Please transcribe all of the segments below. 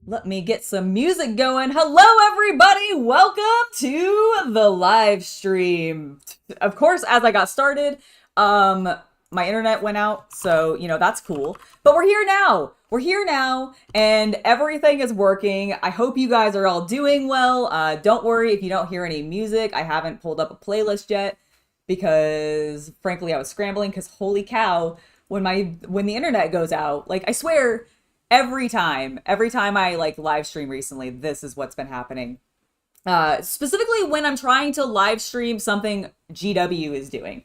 Let me get some music going. Hello, everybody. Welcome to the live stream. Of course, as I got started, my internet went out, so, you know, that's cool. But we're here now. We're here now, and everything is working. I hope you guys are all doing well. Don't worry if you don't hear any music. I haven't pulled up a playlist yet because, frankly, I was scrambling because, holy cow, when the internet goes out, like, I swear, every time I like live stream recently, this is what's been happening. Specifically when I'm trying to live stream something GW is doing.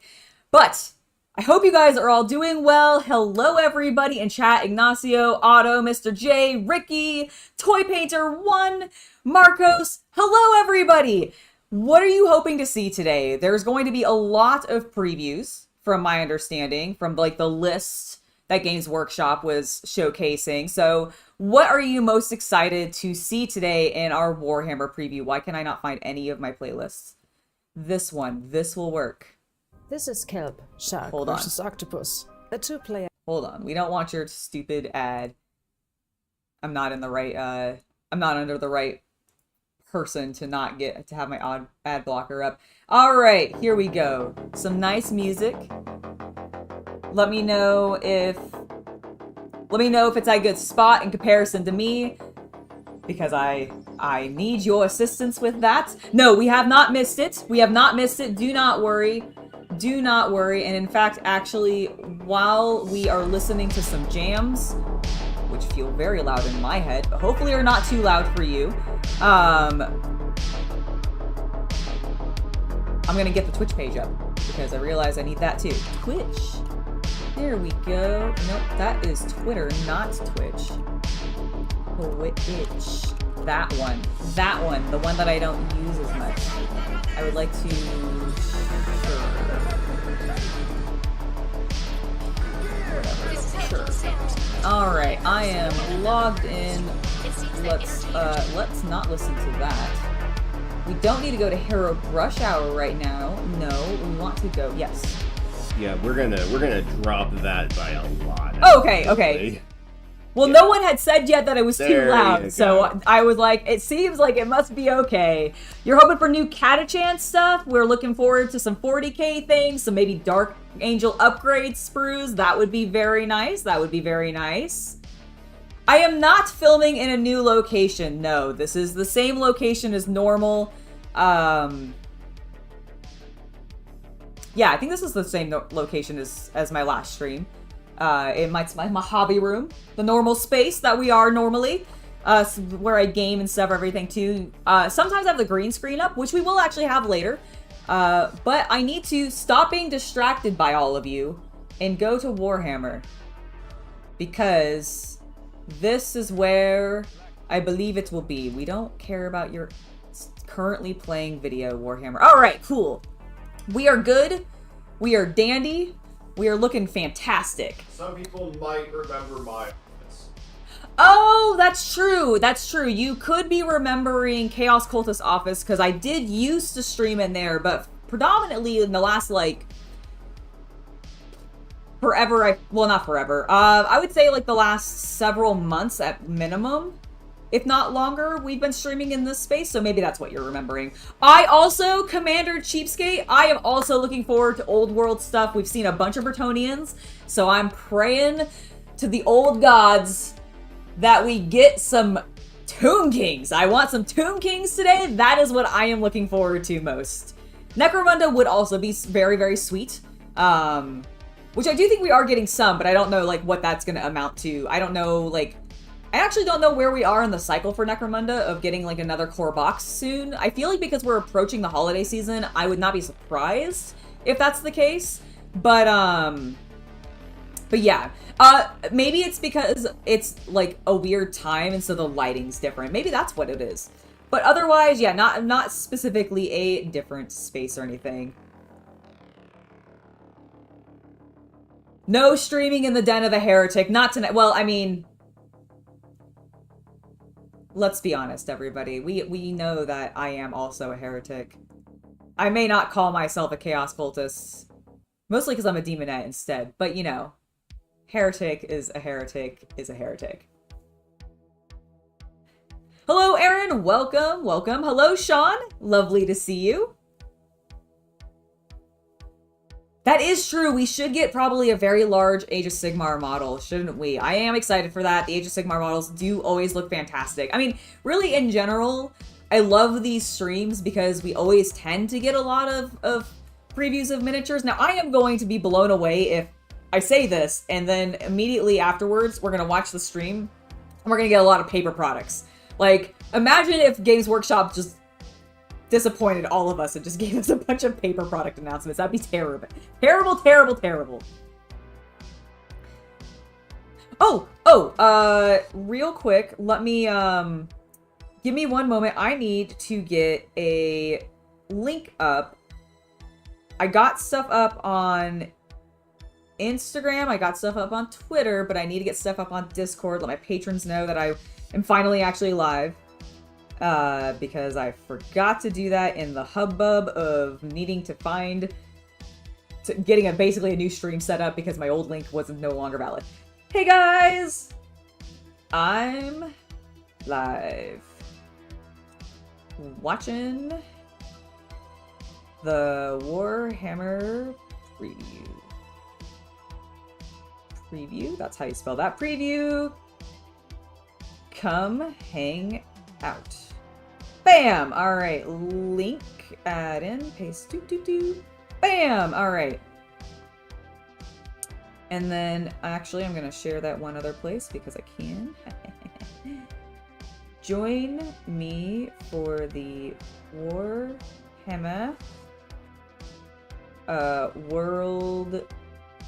But I hope you guys are all doing well. Hello everybody in chat. Ignacio, Otto, Mr. J, Ricky, Toy Painter 1, Marcos. Hello everybody. What are you hoping to see today? There's going to be a lot of previews from my understanding, from like the list that Games Workshop was showcasing. So what are you most excited to see today in our Warhammer preview? Why can I not find any of my playlists? This one, this will work. This is Kelp, Shark Hold on. versus Octopus, a two-player. Hold on, we don't want your stupid ad. I'm not in the right, I'm not under the right person to not get, to have my ad blocker up. All right, here we go. Some nice music. Let me know if it's a good spot in comparison to me, because I need your assistance with that. No, we have not missed it. We have not missed it. Do not worry. Do not worry. And in fact, actually, while we are listening to some jams, which feel very loud in my head, but hopefully are not too loud for you, I'm gonna get the Twitch page up, because I realize I need that too. Twitch. There we go. Nope, that is Twitter, not Twitch. Twitch. That one. That one. The one that I don't use as much. I would like to... Sure. Whatever. Sure. Alright, I am logged in. Let's not listen to that. We don't need to go to Hero Rush Hour right now. No, we want to go... Yes. Yeah, we're gonna drop that by a lot. Okay, okay. Well, yeah. No one had said yet that it was too loud, so I was like, it seems like it must be okay. You're hoping for new Catachan stuff? We're looking forward to some 40k things, some maybe dark angel upgrade sprues, that would be very nice. That would be very nice. I am not filming in a new location. No, this is the same location as normal. Yeah, I think this is the same location as my last stream. In my hobby room, the normal space that we are normally, where I game and stuff, everything too. Sometimes I have the green screen up, which we will actually have later. But I need to stop being distracted by all of you and go to Warhammer, because this is where I believe it will be. We don't care about your currently playing video, Warhammer. All right, cool. We are good. We are dandy. We are looking fantastic. Some people might remember my office. Oh, that's true. That's true. You could be remembering Chaos Cultist office, because I did used to stream in there, but predominantly in the last, like, forever. Well, not forever. I would say, like, the last several months at minimum. If not longer, we've been streaming in this space, so maybe that's what you're remembering. I also, Commander Cheapskate, I am also looking forward to old world stuff. We've seen a bunch of Bretonnians, so I'm praying to the old gods that we get some Tomb Kings. I want some Tomb Kings today. That is what I am looking forward to most. Necromunda would also be very, very sweet. Which I do think we are getting some, but I don't know, like, what that's going to amount to. I don't know, like... I actually don't know where we are in the cycle for Necromunda of getting, like, another core box soon. I feel like because we're approaching the holiday season, I would not be surprised if that's the case. But yeah. Maybe it's because it's, like, a weird time, and so the lighting's different. Maybe that's what it is. But otherwise, yeah, not specifically a different space or anything. No streaming in the Den of a Heretic. Not tonight. Well, I mean... Let's be honest, everybody. We know that I am also a heretic. I may not call myself a Chaos Cultist, mostly because I'm a Demonette instead, but you know, heretic is a heretic is a heretic. Hello, Aaron. Welcome, welcome. Hello, Sean. Lovely to see you. That is true. We should get probably a very large Age of Sigmar model, shouldn't we? I am excited for that. The Age of Sigmar models do always look fantastic. I mean, really, in general, I love these streams because we always tend to get a lot of previews of miniatures. Now, I am going to be blown away if I say this, and then immediately afterwards, we're going to watch the stream, and we're going to get a lot of paper products. Like, imagine if Games Workshop just disappointed all of us and just gave us a bunch of paper product announcements. That'd be terrible. Terrible, terrible, terrible. Real quick, let me, give me one moment. I need to get a link up. I got stuff up on Instagram, I got stuff up on Twitter, but I need to get stuff up on Discord. Let my patrons know that I am finally actually live. Because I forgot to do that in the hubbub of needing to getting basically a new stream set up because my old link wasn't no longer valid. Hey guys! I'm live. Watching the Warhammer preview. Preview? That's how you spell that. Preview! Come hang out. Bam! Alright, link, add in, paste, bam! Alright. And then, actually, I'm gonna share that one other place because I can. Join me for the Warhammer World...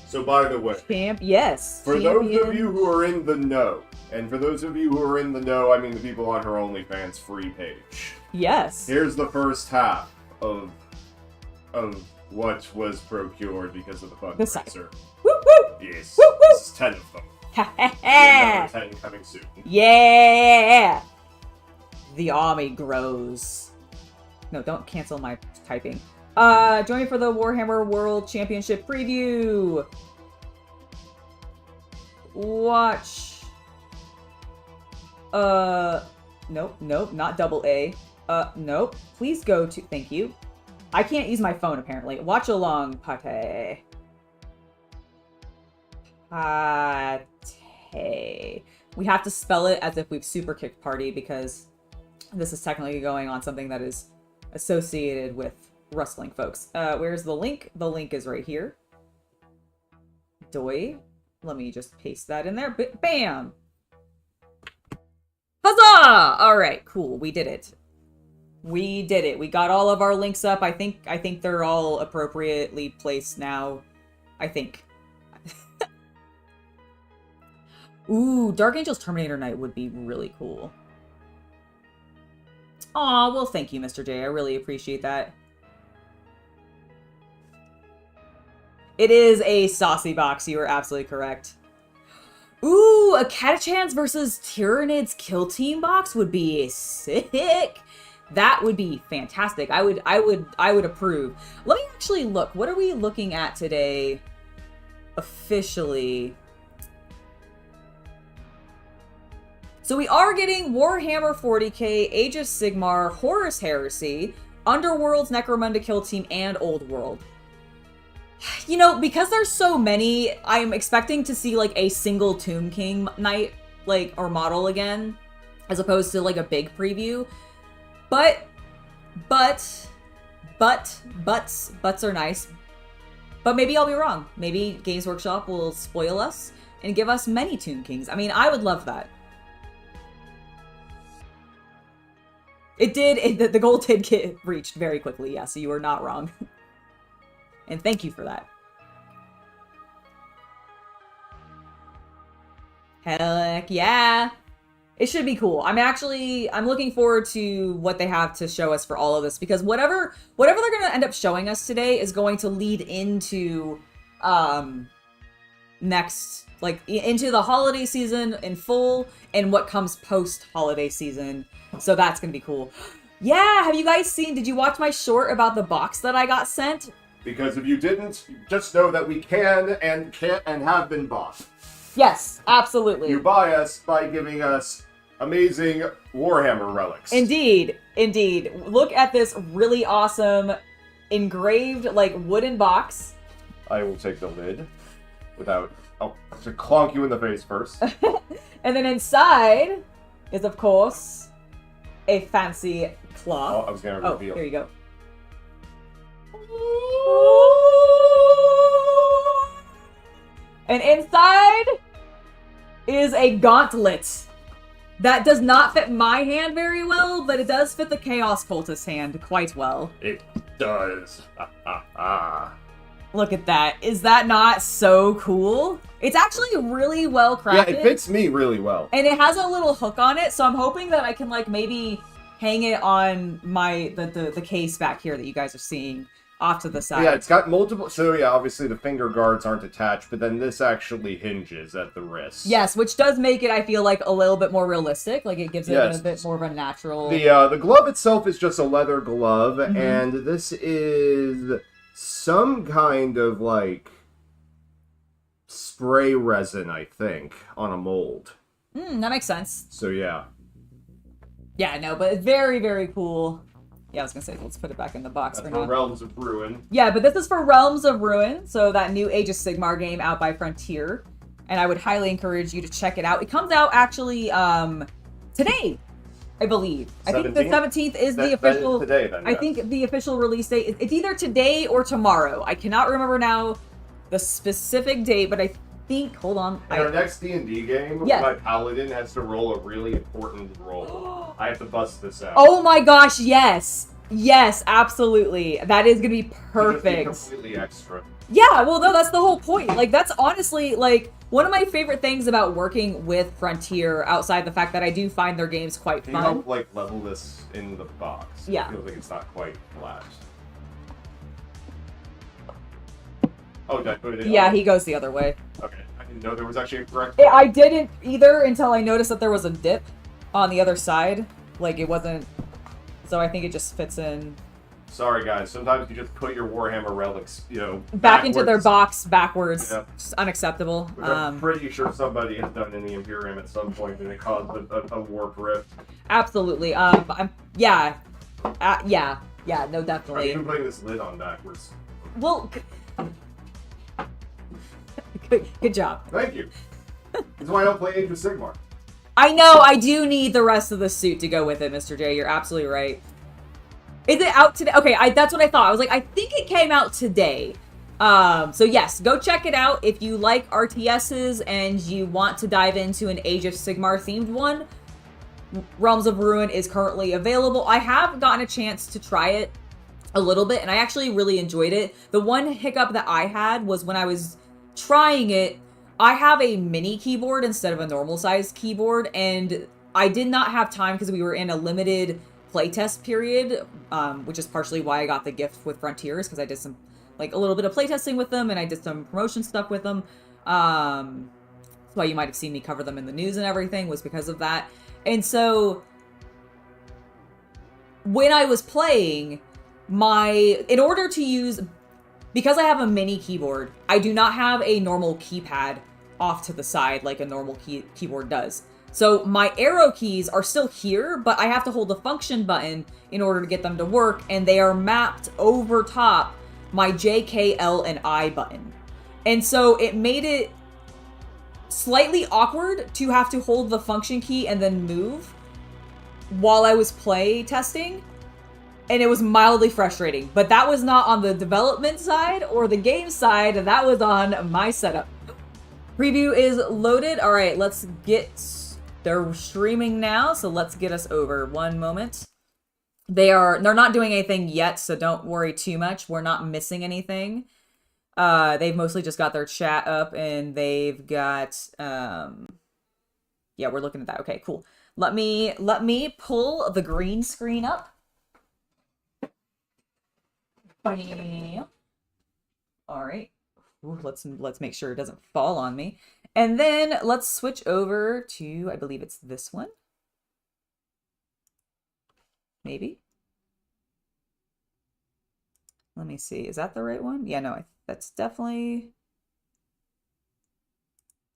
So, by the way... Yes! For those of you who are in the know, and for those of you who are in the know, I mean the people on her OnlyFans free page. Yes. Here's the first half of what was procured because of the fundraiser. Woo woo! Yes. Woo woo! This is 10 of them. Number 10 coming soon. Yeah! The army grows. No, don't cancel my typing. Join me for the Warhammer World Championship preview. Watch. Nope, not double A. Nope. Please go to, thank you. I can't use my phone apparently. Watch along, Pate. Pate. We have to spell it as if we've super kicked party because this is technically going on something that is associated with wrestling folks. Where's the link? The link is right here. Doi. Let me just paste that in there. Bam! Huzzah! All right, cool. We did it. We did it. We got all of our links up. I think they're all appropriately placed now. I think. Ooh, Dark Angels Terminator Knight would be really cool. Aw, well, thank you, Mr. J. I really appreciate that. It is a saucy box. You are absolutely correct. Ooh, a Catachans versus Tyranids Kill Team box would be sick. That would be fantastic. I would approve. Let me actually look. What are we looking at today? Officially. So we are getting Warhammer 40k, Age of Sigmar, Horus Heresy, Underworlds, Necromunda Kill Team, and Old World. You know, because there's so many, I'm expecting to see, like, a single Tomb King knight, like, or model again, as opposed to, like, a big preview. But butts are nice. But maybe I'll be wrong. Maybe Games Workshop will spoil us and give us many Tomb Kings. I mean, I would love that. The goal did get reached very quickly, yeah, so you were not wrong. And thank you for that. Heck yeah! It should be cool. I'm looking forward to what they have to show us for all of this, because whatever they're going to end up showing us today is going to lead into, next, like, into the holiday season in full, and what comes post-holiday season. So that's going to be cool. Yeah, have you guys did you watch my short about the box that I got sent? Because if you didn't, just know that we can and have been bought. Yes, absolutely. You buy us by giving us amazing Warhammer relics. Indeed, indeed. Look at this really awesome engraved, like, wooden box. I will take the lid without... Oh, to clonk you in the face first. And then inside is, of course, a fancy cloth. Oh, I was going to reveal. Oh, here you go. And inside is a gauntlet that does not fit my hand very well, but it does fit the Chaos Cultist hand quite well. It does. Look at that. Is that not so cool? It's actually really well crafted. Yeah, it fits me really well. And it has a little hook on it, so I'm hoping that I can, like, maybe hang it on the case back here that you guys are seeing off to the side. Yeah, it's got multiple... So, yeah, obviously the finger guards aren't attached, but then this actually hinges at the wrist. Yes, which does make it, I feel like, a little bit more realistic. Like, it gives it a bit more of a natural... The glove itself is just a leather glove, and this is some kind of, like, spray resin, I think, on a mold. That makes sense. So, yeah. Yeah, no, but it's very, very cool. Yeah, I was gonna say, let's put it back in the box. That's for Realms of Ruin. Yeah, but this is for Realms of Ruin, so that new Age of Sigmar game out by Frontier. And I would highly encourage you to check it out. It comes out, actually, today, I believe. 17th? I think the 17th is the official... That is today, then, I think the official release date... It's either today or tomorrow. I cannot remember now the specific date, but I think... Hold on. In our next D&D game, my paladin has to roll a really important roll. I have to bust this out. Oh my gosh, yes! Yes, absolutely. That is gonna be perfect. Just be completely extra. Yeah, well, no, that's the whole point. Like, that's honestly, like, one of my favorite things about working with Frontier, outside the fact that I do find their games quite fun. Can you help, like, level this in the box? Yeah. It feels like it's not quite flat. Oh, did I put it in? Yeah, he goes the other way. Okay, I didn't know there was actually a correct... I didn't either until I noticed that there was a dip on the other side. Like, it wasn't... So I think it just fits in. Sorry, guys. Sometimes you just put your Warhammer relics, you know, back into their box backwards. Yeah. It's unacceptable. Which I'm pretty sure somebody has done in the Imperium at some point, and it caused a warp rift. Absolutely. Yeah, no, definitely. I'm even putting this lid on backwards. Well, Good job. Thank you. That's why I don't play Age of Sigmar. I know, I do need the rest of the suit to go with it, Mr. J. You're absolutely right. Is it out today? Okay, that's what I thought. I was like, I think it came out today. So yes, go check it out. If you like RTSs and you want to dive into an Age of Sigmar themed one, Realms of Ruin is currently available. I have gotten a chance to try it a little bit, and I actually really enjoyed it. The one hiccup that I had was when I was trying it, I have a mini keyboard instead of a normal sized keyboard, and I did not have time because we were in a limited playtest period, which is partially why I got the gift with Frontiers, because I did some, like, a little bit of playtesting with them, and I did some promotion stuff with them. That's why you might have seen me cover them in the news and everything, was because of that. And so, when I was playing, in order to use, because I have a mini keyboard, I do not have a normal keypad off to the side like a normal keyboard does. So my arrow keys are still here, but I have to hold the function button in order to get them to work, and they are mapped over top my J, K, L, and I button. And so it made it slightly awkward to have to hold the function key and then move while I was play testing. And it was mildly frustrating, but that was not on the development side or the game side. That was on my setup. Preview is loaded. All right, let's get, they're streaming now. So let's get us over. One moment. They're not doing anything yet, so don't worry too much. We're not missing anything. They've mostly just got their chat up, and they've got, yeah, we're looking at that. Okay, cool. Let me pull the green screen up. Bam. All right. Ooh, let's make sure it doesn't fall on me. And then let's switch over to, I believe it's this one. Maybe. Let me see. Is that the right one? Yeah, no, that's definitely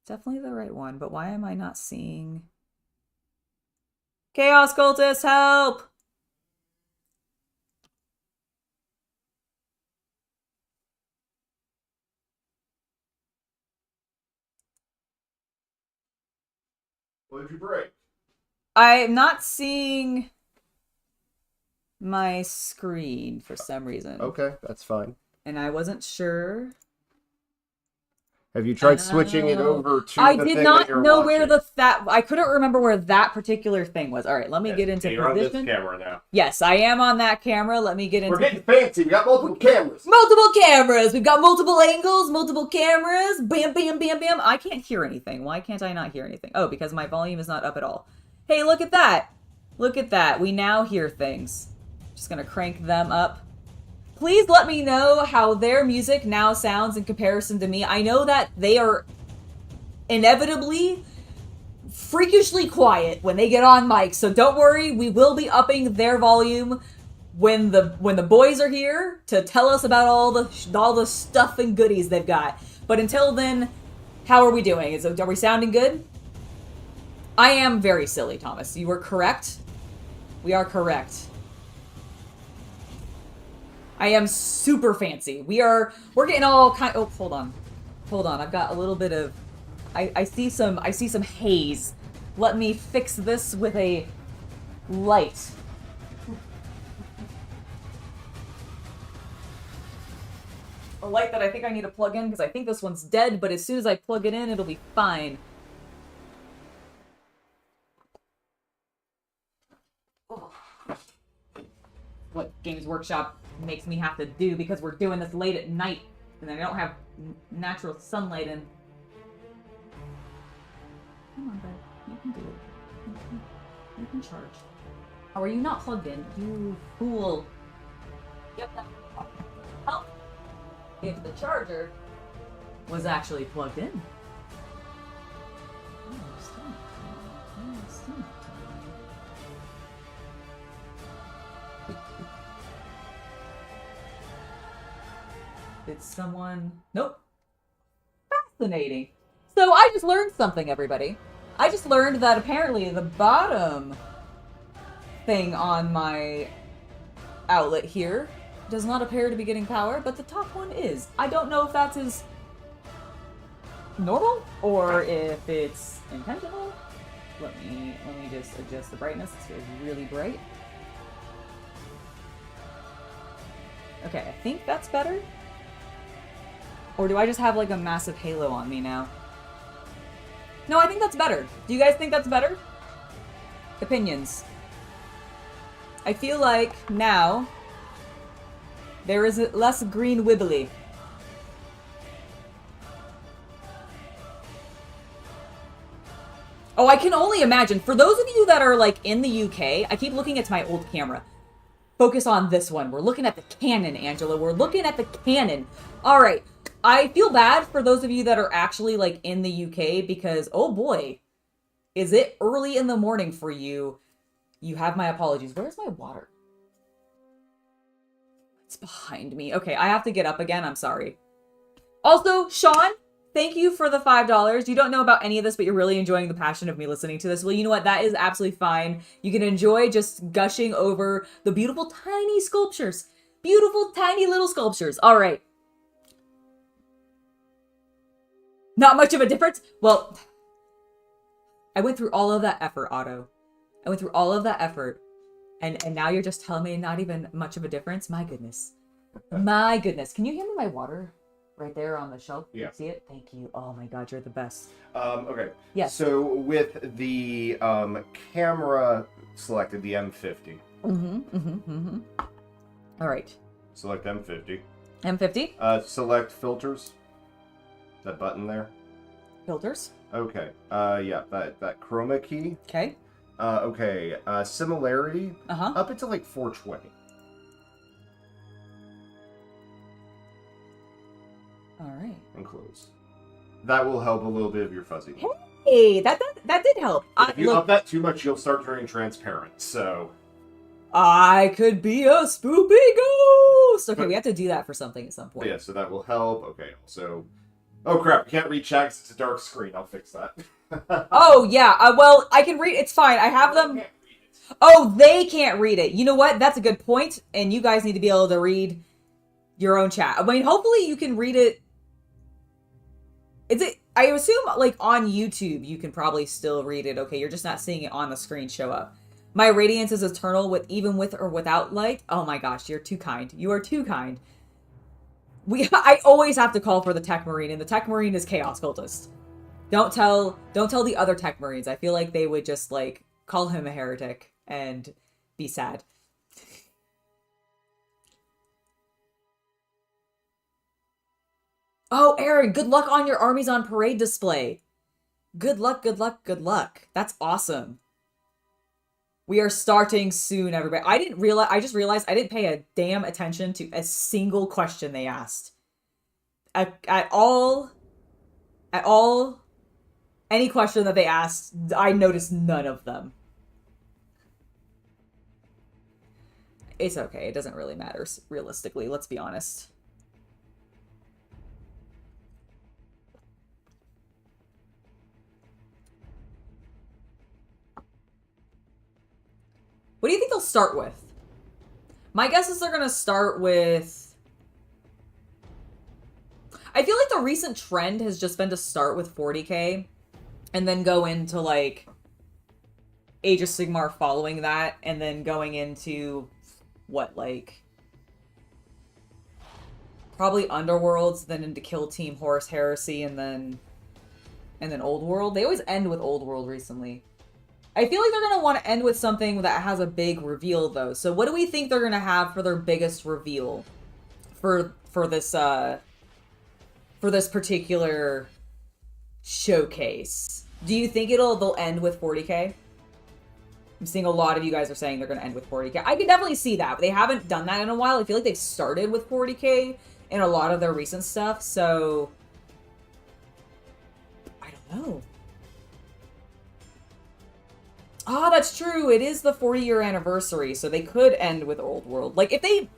the right one. But why am I not seeing Chaos Cultist, help? What did you break? I'm not seeing my screen for some reason. Okay, that's fine. And I wasn't sure. Have you tried switching it over to I the did thing not that you're know watching? where I couldn't remember where that particular thing was. All right, let me get into you're position. on this camera now. Yes, I am on that camera. Let me get into. We're getting fancy. We got multiple cameras. Multiple cameras. We've got multiple angles, multiple cameras. Bam, bam, bam, bam. I can't hear anything. Why can't I not hear anything? Oh, because my volume is not up at all. Hey, look at that. Look at that. We now hear things. Just gonna crank them up. Please let me know how their music now sounds in comparison to me. I know that they are inevitably freakishly quiet when they get on mic, so don't worry, we will be upping their volume when the boys are here to tell us about all the stuff and goodies they've got. But until then, how are we doing? Are we sounding good? I am very silly, Thomas. You were correct. We are correct. I am super fancy. We're getting all kind. Oh, hold on. I've got a little bit of. I see some haze. Let me fix this with a light. A light that I think I need to plug in because I think this one's dead, but as soon as I plug it in, it'll be fine. Oh. What Games Workshop makes me have to do because we're doing this late at night and I don't have natural sunlight in. Come on, bud. You can do it. You can charge. How are you not plugged in? You fool. Yep. Oh. If the charger was actually plugged in. Did someone... Nope. Fascinating. So I just learned something, everybody. I just learned that apparently the bottom thing on my outlet here does not appear to be getting power, but the top one is. I don't know if that's as normal or if it's intentional. Let me just adjust the brightness. This feels really bright. Okay, I think that's better. Or do I just have like a massive halo on me now? No, I think that's better. Do you guys think that's better? Opinions. I feel like now there is less green wibbly. Oh, I can only imagine. For those of you that are like in the UK, I keep looking at my old camera. Focus on this one. We're looking at the cannon, Angela. We're looking at the cannon. All right. I feel bad for those of you that are actually like in the UK because, oh boy, is it early in the morning for you. You have my apologies. Where's my water? It's behind me. Okay, I have to get up again. I'm sorry. Also, Sean, thank you for the $5. You don't know about any of this, but you're really enjoying the passion of me listening to this. Well, you know what? That is absolutely fine. You can enjoy just gushing over the beautiful tiny sculptures. Beautiful tiny little sculptures. All right. Not much of a difference? Well, I went through all of that effort, Otto. I went through all of that effort. And now you're just telling me not even much of a difference? My goodness. My goodness. Can you hand me my water? Right there on the shelf? Yeah. See it? Thank you. Oh my god, you're the best. Okay. Yes. So with the camera selected, the M50. All right. Select M50. M50. Select filters. That button there. Filters. Okay. Yeah, that chroma key. Okay. Okay. Similarity. Uh-huh. Up until like 420. All right. And close. That will help a little bit of your fuzzy. Hey, that did help. If you up that too much, you'll start turning transparent. So I could be a spoopy ghost. Okay, we have to do that for something at some point. yeah, so that will help. Okay. So, oh crap! I can't read chat 'cause it's a dark screen. I'll fix that. Oh yeah. Well, I can read. It's fine. I have them. Oh, they can't read it. You know what? That's a good point. And you guys need to be able to read your own chat. I mean, hopefully you can read it. I assume, like, on YouTube, you can probably still read it. Okay, you're just not seeing it on the screen show up. My radiance is eternal even with or without light. Oh my gosh, you're too kind. You are too kind. I always have to call for the Tech Marine, and the Tech Marine is Chaos Cultist. Don't tell the other Tech Marines. I feel like they would just, like, call him a heretic and be sad. Oh, Aaron, good luck on your Armies on Parade display. Good luck, good luck, good luck. That's awesome. We are starting soon, everybody. I just realized I didn't pay a damn attention to a single question they asked. At all, any question that they asked, I noticed none of them. It's okay. It doesn't really matter, realistically. Let's be honest. What do you think they'll start with? My guess is they're going to start with... I feel like the recent trend has just been to start with 40k and then go into, like, Age of Sigmar following that, and then going into, what, like... probably Underworlds, then into Kill Team, Horus Heresy, and then Old World. They always end with Old World recently. I feel like they're going to want to end with something that has a big reveal, though. So what do we think they're going to have for their biggest reveal for this particular showcase? Do you think they'll end with 40k? I'm seeing a lot of you guys are saying they're going to end with 40k. I can definitely see that, but they haven't done that in a while. I feel like they've started with 40k in a lot of their recent stuff, so I don't know. Ah, that's true. It is the 40-year anniversary, so they could end with Old World. Like, the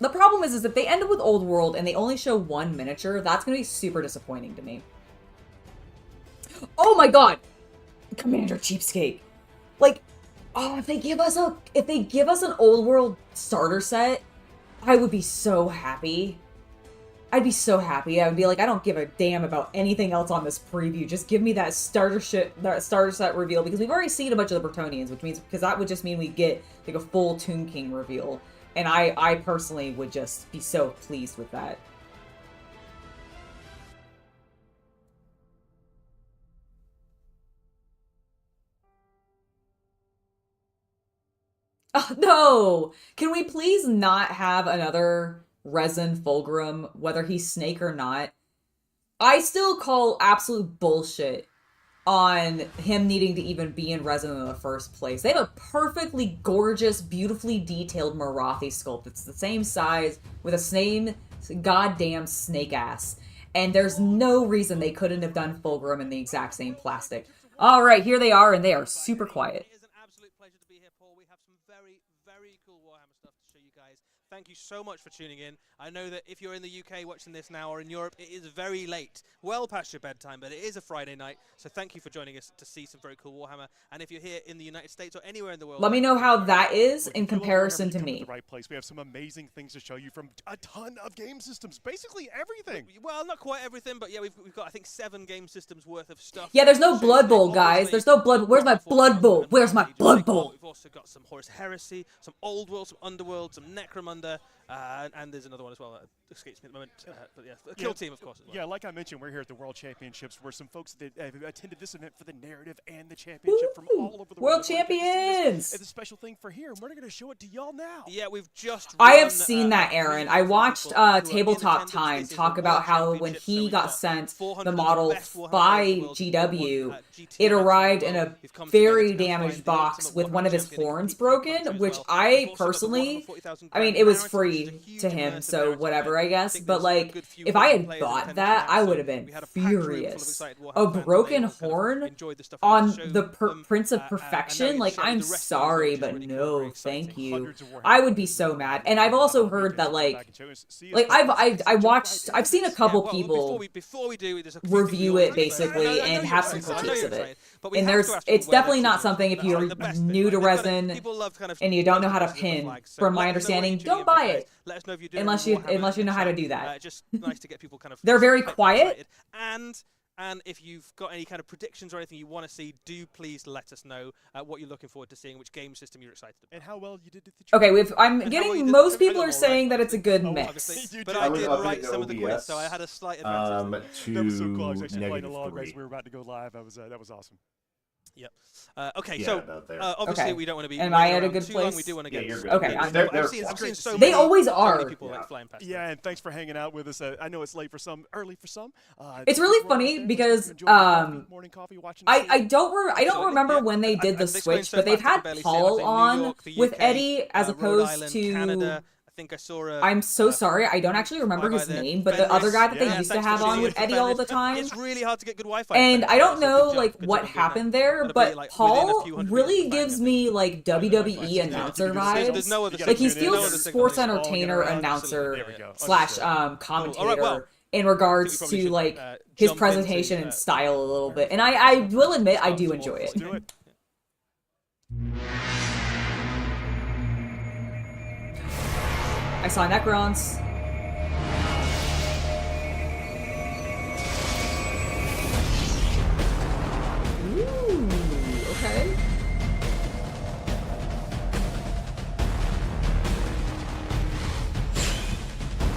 problem is if they end with Old World and they only show one miniature, that's going to be super disappointing to me. Oh my god! Commander Cheapskate. Like, oh, if they give us an Old World starter set, I would be so happy. I'd be so happy. I would be like, I don't give a damn about anything else on this preview. Just give me that starter set reveal, because we've already seen a bunch of the Bretonnians, which means, because that would just mean we get like a full Tomb King reveal, and I personally would just be so pleased with that. Oh, no! Can we please not have another Resin Fulgrim, whether he's Snake or not? I still call absolute bullshit on him needing to even be in Resin in the first place. They have a perfectly gorgeous, beautifully detailed Marathi sculpt. It's the same size, with the same goddamn snake ass. And there's no reason they couldn't have done Fulgrim in the exact same plastic. Alright, here they are, and they are super quiet. It is an absolute pleasure to be here, Paul. We have some very, very cool Warhammer stuff to show you guys. Thank you so much for tuning in. I know that if you're in the UK watching this now, or in Europe, it is very late. Well past your bedtime, but it is a Friday night. So thank you for joining us to see some very cool Warhammer. And if you're here in the United States or anywhere in the world, Let me know how that is in comparison to me. The right place. We have some amazing things to show you from a ton of game systems, basically everything. Well, not quite everything, but yeah, we've got I think 7 game systems worth of stuff. Yeah, there's no Blood Bowl, guys. There's no Blood. Where's my Blood Bowl? Where's my Blood Bowl? We've also got some Horus Heresy, some Old World, some Underworld, some Necromunda, and there's another one as well that escapes me at the moment. But yeah, the Kill Team, of course. As well. Yeah, like I mentioned, we're here at the World Championships, where some folks that have attended this event for the narrative and the championship from all over the World world. Champions! It's a special thing for here, and we're going to show it to y'all now. Yeah, we've just. I have seen that, Aaron. I watched Tabletop Time talk about how when he got sent the model by GW, it arrived in a very damaged box with one of his horns broken, which I personally, I mean, it was free to him, so whatever, I guess. But like, if I had bought that, I would have been furious. A broken horn on the Prince of Perfection? Like, I'm sorry, but no, thank you. I would be so mad. And I've also heard that like I've seen a couple people review it basically and have some critiques of it. And it's definitely not something, if you're new to Resin and you don't know how to pin, from my understanding, don't buy it. Let us know if you do. Unless you know how to do that. Just nice to get people kind of. They're very quiet. And if you've got any kind of predictions or anything you want to see, do please let us know what you're looking forward to seeing, which game system you're excited about. And how well you did the Okay, I'm getting most people are saying that it's a good mix. But I did write some of the quiz, so I had a slight advantage. That was so cool. I was actually playing -3. along as we were about to go live. That was awesome. Yep. Okay, Yeah, so about there. obviously Okay. we don't want to be. Am I at a good too long. place? We do want to Yeah, get. you're good. Okay, I've seen so They many, always so many are. people like flying past. Yeah, and thanks for hanging out with us. I know it's late for some, early for some. It's really funny because morning coffee, watching I don't remember when they did the switch, but they've had Paul on with Eddie as opposed to. Canada. I think I saw I'm so sorry, I don't actually remember his name, but the other guy that they used to have on with Eddie all the time. It's really hard to get good Wi-Fi. And I don't know like what happened there, but Paul really gives me like WWE announcer vibes. Like he feels sports entertainer announcer slash commentator in regards to like his presentation and style a little bit. And I will admit I do enjoy it. I saw Necrons. Ooh, okay.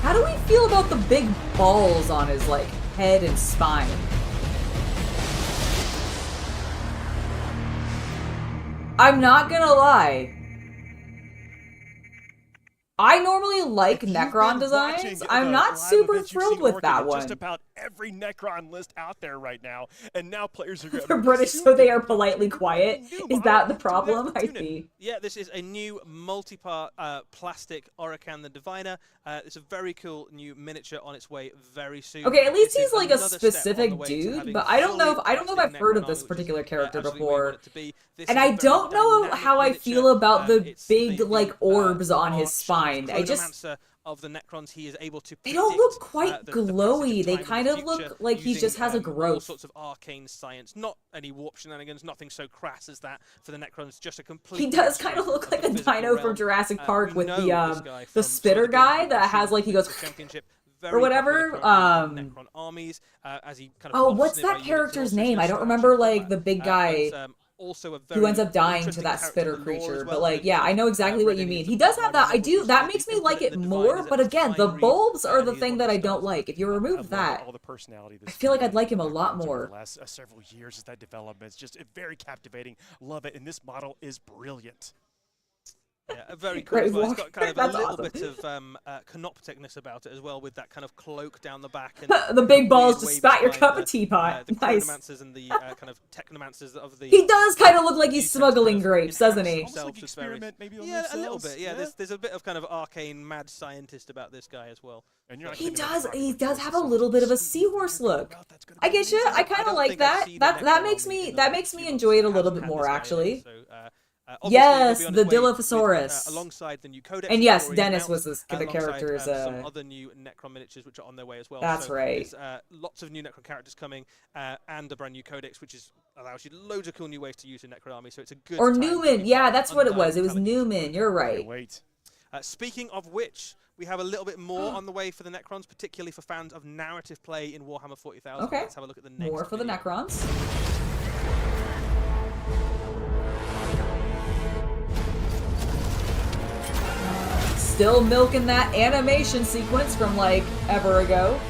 How do we feel about the big balls on his, like, head and spine? I'm not gonna lie. I normally like Necron designs. I'm not super thrilled with that one. Just about every Necron list out there right now, and now players are They're British, so they are politely quiet. Is that the problem? I see. Yeah, this is a new multi-part plastic Oracan the Diviner. It's a very cool new miniature on its way very soon. Okay, at least he's like a specific dude, but I don't know if I've heard of this particular character before. And I don't know how I feel about the big like orbs on his spine. I just of the Necrons, he is able to. They don't look quite glowy. They kind of look like he just has a growth. All sorts of arcane science, not any warp shenanigans, nothing so crass as that for the Necrons. Just a complete. He does kind of look like a dino from Jurassic Park with the spitter guy that has like he goes. Championship. very or whatever. popular Necron armies, as he kind of Oh, offs what's nearby that units, character's also name? I don't smash remember, and like, combat. the big guy But, also a who very ends up dying to interesting that character spitter for lore as creature. well, But, like, with yeah, I know exactly what you Red mean. Aliens He and does have Bloodline that. I models, do. which That they makes me put like in it the design more. as a But again, the fine read, bulbs are and the he is thing one that of I the don't styles like. If you I remove love that, all the personality. I feel like I'd like him a lot more. The last several years as that development, it's just very captivating. Love it, and this model is brilliant. Yeah, very cool Grave as well. It's Walker. got kind of a That's little awesome. bit of canopticness about it as well, with that kind of cloak down the back. And The big weird balls just wavy spat your spine, cup the, of teapot. The Nice. chronomancers and the kind of technomancers of the... He does kind of look like he's you tend to smuggling kind of grapes, doesn't he? enhance Almost like themselves with various- experiment maybe on Yeah, a little themselves. bit. Yeah, there's a bit of kind of arcane mad scientist about this guy as well. And you're not He getting does. the He popular does choice have of a little bit of a something sweet seahorse figure look. out that's gonna I be get you. amazing. I kind of don't like think I've that. seen That the that Necron makes army me in that the makes me few enjoy it a months little that bit hasn't more, had this guy in, actually. so, Yes, obviously, he'll the be on its way Dilophosaurus. alongside the new Codex. And yes, story Dennis announced, was the alongside, character as some other new Necron miniatures which are on their way as well. That's so right. There's lots of new Necron characters coming, and a brand new Codex, which allows you loads of cool new ways to use your Necron army. So it's a good Or time to Newman. be Yeah, part of that's what it Undying was. It was Intelligence. Newman. You're right. Can't wait. Speaking of which, we have a little bit more on the way for the Necrons, particularly for fans of narrative play in Warhammer 40,000. Okay. Let's have a look at the next More for the video. Necrons. Still milking that animation sequence from like ever ago.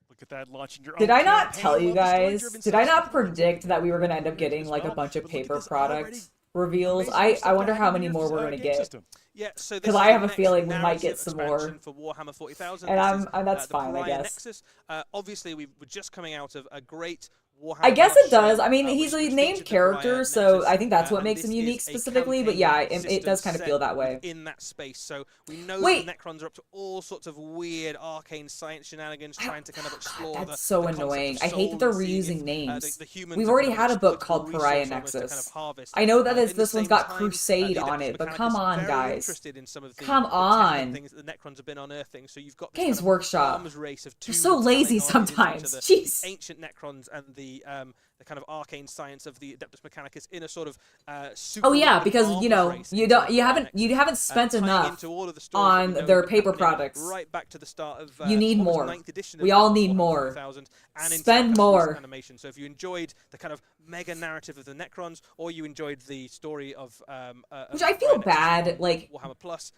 Look at that launching your Did own I not campaign. tell you Love the guys? story-driven Did I stuff. not predict that we were going to end up getting like a bunch of paper product reveals? I wonder how many more we're going to get. Yeah, so 'Cause this I is have the a feeling next we might get narrative some more. expansion for Warhammer 40,000. And This is, that's the fine, I Pariah guess. Nexus. Obviously, we were just coming out of a great Warhammer. I guess it show, does. I mean, which he's a featured named the character, Pariah so Nexus, I think that's what and makes him this unique is a specifically. But campaign yeah, it system does kind of set feel that way. in that space. So we know Wait. the Necrons are up to all sorts of weird arcane science shenanigans, trying to kind of explore God, the that's so the concept of annoying. I hate soul that they're and seeing reusing if, names. the humans We've are already kind of had a book political called Pariah resource almost to kind Nexus. of harvest. I know that In the this one's same got time, Crusade the on Adeptus it, but Mechanicus come are on, very guys. interested in some of the Come technical on. things that the Necrons have been unearthing. So you've got this Games kind of Workshop. arms race of two They're so lazy metallic armies sometimes. into the Jeez. ancient Necrons and the kind of arcane science of the Adeptus Mechanicus in a sort of super Oh yeah, liquid because arms you know race you into don't the you Pariah haven't spent tying enough into all of the stories that we on know their have been paper happening products. right back to the start of You need almost more. 9th edition. We of all need Warhammer more. 40,000, and in Spend Japanese more. animation. So if you enjoyed the kind of mega narrative of the Necrons, or you enjoyed the story of Which I feel bad, like Warhammer Plus,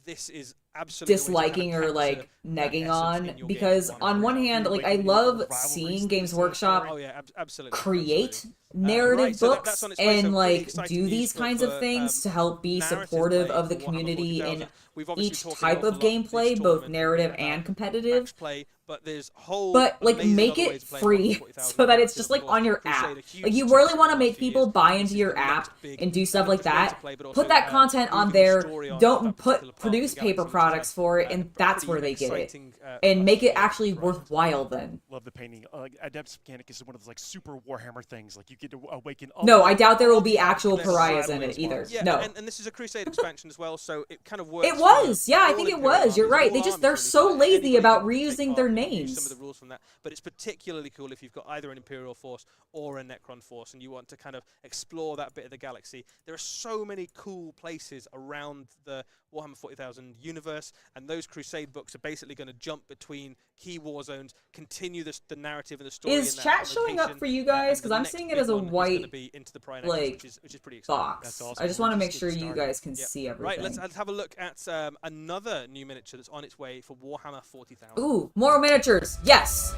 this is absolutely disliking or like negging on, because on one hand, like I love seeing Games Workshop oh yeah, absolutely create Right, narrative so books that's on its way, so and really like exciting do news these for- kinds of for, things to help be narrative supportive play of the for Warhammer community 40,000. in We've obviously each talked type an of awful lot this gameplay, both tournament narrative about and competitive. match play, but there's whole But like amazing make other it ways of playing free Warhammer 40,000 so that it's because, just of like course, on your Crusade, app. a huge Like you success really in want the to last make few people years. buy This into is your the next app big and do stuff not like just way to that. play, but also, Put that content on moving the there. story on Don't that particular put part of the produce galaxy, paper which is, products for it, a and that's pretty where they get it. exciting, And make it plus actually for us. worthwhile then. Love the painting. Adeptus Mechanicus is one of those like super Warhammer things. Like you get to awaken. No, all I the- doubt there will all be the actual Adeptus pariahs in Mechanicus it either. models. Yeah, No. and this is a Crusade expansion as well, so it kind of works. It was, for yeah, I all think it Imperial was. You're armies, right. all They just armies they're really, so so lazy anybody about can take reusing part their and use names. some of the rules from that, but it's particularly cool if you've got either an Imperial force or a Necron force, and you want to kind of explore that bit of the galaxy. There are so many cool places around the Warhammer 40,000 universe, and those Crusade books are basically going to jump between key war zones, continue the narrative and the story. Is in that chat showing up location, for you guys? and Because the I'm next seeing it big as a one is gonna white be into the Pariah Nexus, like which is pretty exciting. box. That's awesome. I just We're want to just make getting sure you started. guys can Yeah. see everything. Right, let's have a look at another new miniature that's on its way for Warhammer 40,000. Ooh, more miniatures. Yes.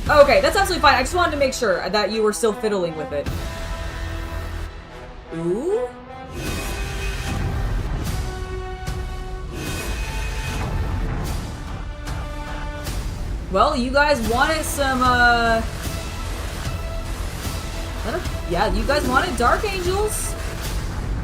Okay, that's absolutely fine. I just wanted to make sure that you were still fiddling with it. Ooh. Well, you guys wanted some, yeah, you guys wanted Dark Angels.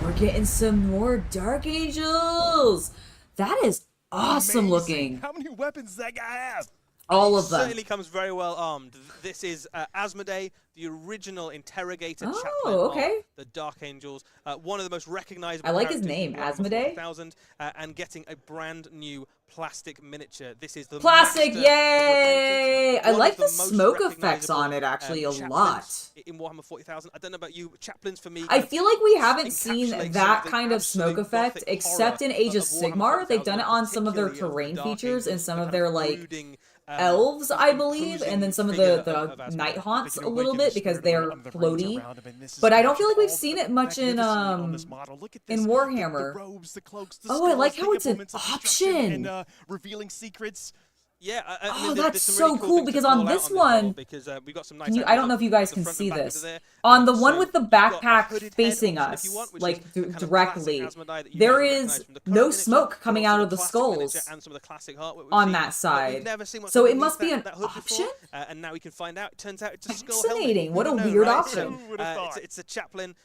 We're getting some more Dark Angels. That is awesome Amazing. looking. How many weapons does that guy have? All He of them. certainly comes very well armed. This is Asmodee, the original interrogator Oh, chaplain okay. of the Dark Angels. One of the most recognizable I like his characters in name, Warhammer Asmodee. 40,000, and getting a brand new plastic miniature. This is the Plastic, Master of yay! Repentance, I one like of the most smoke effects on it, recognizable, actually, a chaplains lot. in Warhammer 40,000. I don't know about you, chaplains for me. I feel like we haven't encapsulate seen some that of the kind of smoke absolute effect, gothic except in horror Age of Warhammer Sigmar. They've 40,000, done it on some of their particularly terrain Dark features and Angels, some the of kind their, like, brooding, elves, I believe, imposing and then some of figure the of Asmodee. night They haunts can a little awaken the bit because spirit they're of the runes floaty. around 'em, and this is But I don't matched feel like we've all seen it much in magnificently on this model. Look at this, in the Warhammer. robes, the cloaks, the Oh, I like skulls, how the it's an implements of destruction option. and revealing secrets. Yeah, I Oh, mean, that's there's some so really cool, things to because call on out this model one- because we got some nice Can you, I angles don't know up if you guys the can front see and back this. over there. On the one So with the you've got a backpack hooded head facing option if us, you want, which like is the kind of directly, classic Asmodee that you there guys is recognize from the no current smoke miniature, coming but out also of the classic skulls miniature and some of the classic artwork we've on seen. that But side. we've never seen what's So it underneath must be an that hood before, option? and now we can find out. It turns out it's a skull Fascinating. helmet. What Who a would know, weird right? option. Who would have thought? It's a chaplain.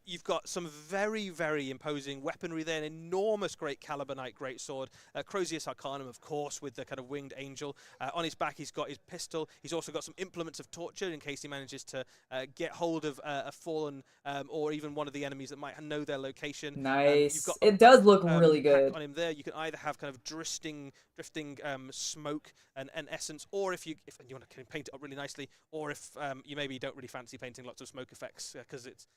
You've got some very, very imposing weaponry there. An enormous great Caliburnite greatsword. Crozius Arcanum, of course, with the kind of winged angel. On his back, he's got his pistol. He's also got some implements of torture in case he manages to get hold of a fallen or even one of the enemies that might know their location. Nice. You've got It does look really pack good. on him there. You can either have kind of drifting smoke and essence, or if you want to paint it up really nicely, or if you maybe don't really fancy painting lots of smoke effects because it's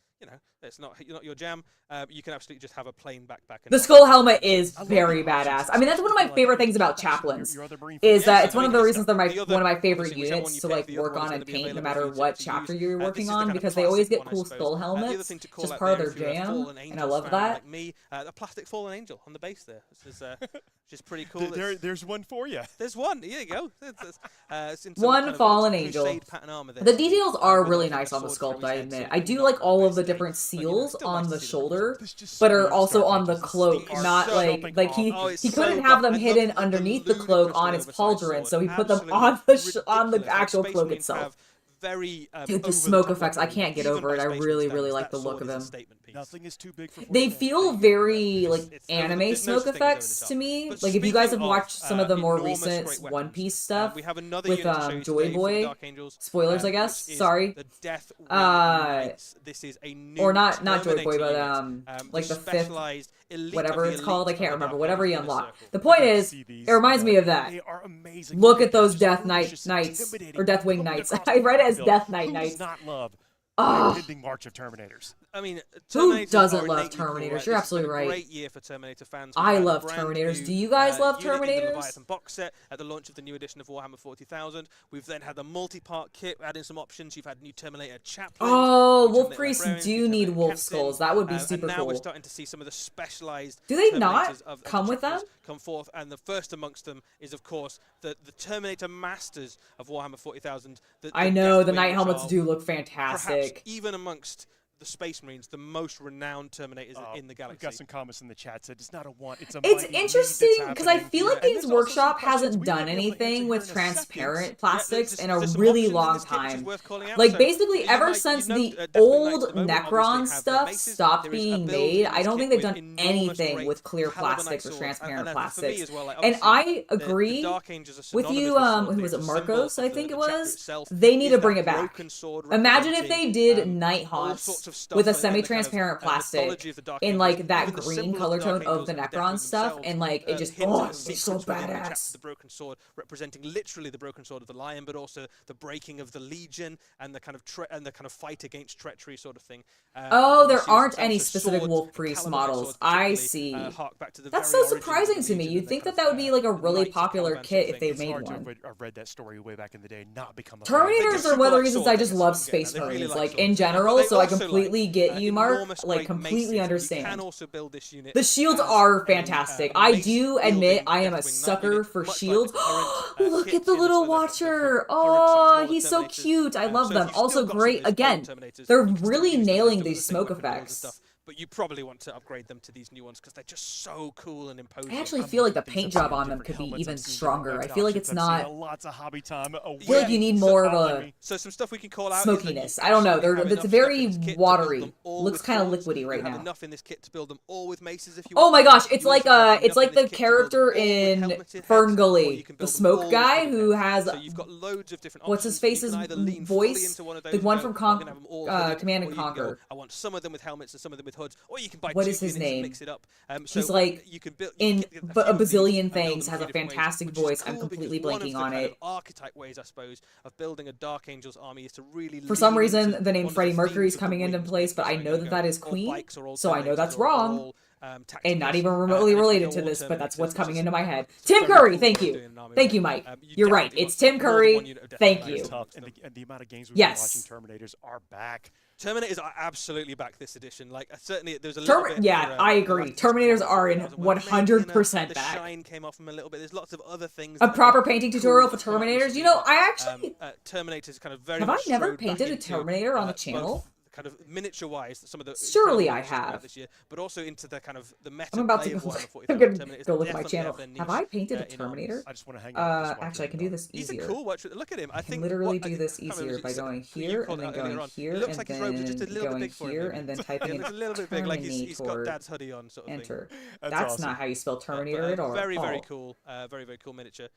it's not your jam. You can absolutely just have a plain backpack. The skull helmet is very badass. I mean, that's one of my favorite things about chaplains, is that it's one of the reasons they're one of my favorite units to like work on and paint no matter what chapter you're working on, because they always get cool skull helmets. It's just part of their jam, and I love that. Like me, a plastic fallen angel on the base there. This is just pretty cool. There's one for you. There's one. Here you go. It's in some One kind of fallen crusade angel. pattern armor there. The details are With really like a nice on the sword sculpt, through I his head, admit. so I do not like the all of best the thing, different but, seals still on nice the to see them. shoulder, This just but are screams also Dark on the Ages. This cloak, is not so like he Oh, it's he so couldn't have good. them I hidden love the underneath the cloak ludicrously on his oversized pauldron, sword. so he put them Absolutely on the ridiculous. actual Space cloak Marines itself. have very Dude, the over smoke top effects, I weaponry, can't get even over by it. I Space really, Marine really standards. like the That look sword of is a them. statement piece. Nothing is too big for They 40,000. feel very like It's anime there's no smoke things over the effects top. to me. But Like if you guys have speaking watched some of the more enormous recent great One weapons, Piece stuff we have another with unit to show you Joy today for the Boy, Dark Angels, spoilers I guess, which is sorry, the Death Wing Uh, Knights. This is a new or not Joy Boy, Terminator but unit, like the fifth, specialized elite whatever of the it's called, I elite can't of the remember, Dark whatever you Angels in a unlock. circle. The point I is, see these, it reminds me of that. They are amazing. Look at They're those just Death ferocious, Knights, intimidating, or Deathwing coming Knights. across I the read it as battlefield. Death Knight Who Knights. does not love the Ah. impending march of Terminators? I mean, Who Terminators doesn't are love innately cool, Terminators? right? You're This has absolutely been a right. Great year for Terminator fans. I We've had a love brand Terminators. new, Do you guys love unit in the Terminators? Leviathan box set at the launch of the new edition of Warhammer 40,000. We've then had the multi-part kit, adding some options. You've had new Terminator chaplains. Oh, new Wolf Terminator Priests librarians, do new need Terminator wolf captains, skulls. That would be super and now we're cool. starting to see some of the specialized. Do they Terminators not of the come with them? chapters come forth, and the first amongst them is, of course, the Terminator Masters of Warhammer 40,000. I know, the Deathwing, night which helmets are do look perhaps fantastic. even amongst the Space Marines, the most renowned Terminators in the We've galaxy. got some comments in the chat said it's not a want, it's a It's mighty need interesting that's because I happening. feel like And Games there's also some Workshop questions hasn't we might done be able to answer anything here with in a second. transparent plastics in a There's some really options in long this kit which is time. worth calling out. Like So basically you ever might- since you know, the Deathwing Knights old at the moment Necron obviously have their stuff bases. stopped There is a being build made, in I this don't kit think they've with done enormous anything great with clear Caliburnite plastics or swords. transparent And for me plastics. as well, like, And obviously, I the agree Dark Angels are with synonymous you, sword. who was They're it, a symbol Marcos, of I the think it chapter was? itself. They need Is to that bring it back. broken sword Imagine if representing, they did night all haunts sorts of stuff with a and the kind of, semi-transparent plastic mythology of the Dark in Angels, like that even the green symbol color of the Dark tone of Angels the and the Necron Deathwing stuff, themselves, and like it just hint oh, at it'd be so secrets within the chapter, badass. the broken sword representing literally the broken sword of the lion, but also the breaking of the Legion and the kind of fight against treachery sort of thing. Oh, you there see aren't also any specific swords, Wolf Priest Caliburnite models. swords I particularly, see. hark back to the That's very so origins of the surprising to me. Legion You'd and think kind that that would be like a of really Knights of popular Caliban kit sort if of they thing. It's made hard to one. have read that story way back in the day, not become a Terminators just are super one of the like reasons swords, I just that's love what I'm getting Space at. They really Marines. like Like swords. in But general, they so I also completely like, get you, Mark. enormous Like great completely maces. You can understand. also build this unit The shields as are a, fantastic. I mace do wielding admit I am a Deathwing Knight sucker unit, for much like the shields. current, Look kit at the in little some of the Watcher. current Oh, smaller he's so Terminators. cute. I love So them. if you've still Also got some of great. those Again, old Terminators, they're you can still really use them. They've nailing still got these the same smoke weapon builds and effects. stuff. but you probably want to upgrade them to these new ones because they're just so cool and imposing. I actually feel like the paint job on them could be even stronger. I feel like it's not. Lots of hobby time. I feel like you need more of a so some stuff we can call out smokiness. I don't know. It's very watery. Looks kind of liquidy right now. Enough in this kit to build them all with maces if you Oh want. my gosh, it's like the character in Fern Gully, the smoke guy who has So you've got loads of different what's his options. You face's can either lean voice, fully into one of those the and one go, from "I'm gonna have them all hooded," Command or and you can go, Conquer. I want some of them with helmets and some of them with hoods, or you can buy What two is his units and name? mix it up. He's like you can build in a a bazillion and build things, them has a three different ways, fantastic which is voice. I'm cool completely because one of blanking the on kind it. of archetype ways, I suppose, of building a Dark Angels army is to really. For some lean reason, into the name one of Freddie themes Mercury's of the coming into wing. place, but I So know you that go, that is all Queen, bikes or all so I know Terminators that's or wrong. all, And not tacticals. even remotely And if you related go to all this, but that's what's Terminators, coming which into is my head. very Tim cool Curry, way thank of you. doing an army, Thank you, right? Mike. You You're right. definitely It's want Tim more than Curry. one unit of death Thank amongst you. them. And the amount of games we've Yes. been watching, Terminators are back. Terminators are absolutely back this edition. Like certainly there's a little bit. Yeah, I agree. Terminators are in 100% The back. shine came off them a little bit. There's lots of other things. A that proper are painting cool tutorial for that come out Terminators. recently, You know, but, I actually Terminators kind of very have I much never strode back painted a into, Terminator on the both channel? kind of miniature-wise, some of the Surely I incredible miniatures coming out have. this year, but also into the kind of the meta I'm about play to of go. Warhammer 40,000. I'm gonna Terminators go look at my definitely channel. their Have niche, I painted a in armies. Terminator? I just want to hang out with this Actually, I can do this He's easier. a cool watch. Look at him. I I think can literally what- do this I can't remember easier by what you going said. You here called and then it earlier going on. here It looks and like his robes are just a then little bit going big for him, here maybe. and then Yeah, typing it's a in little bit big, like he's got Terminator. Dad's hoodie on, sort of thing. Enter. That's That's awesome. not how you spell Terminator But, at all. very, very cool. Very cool miniature.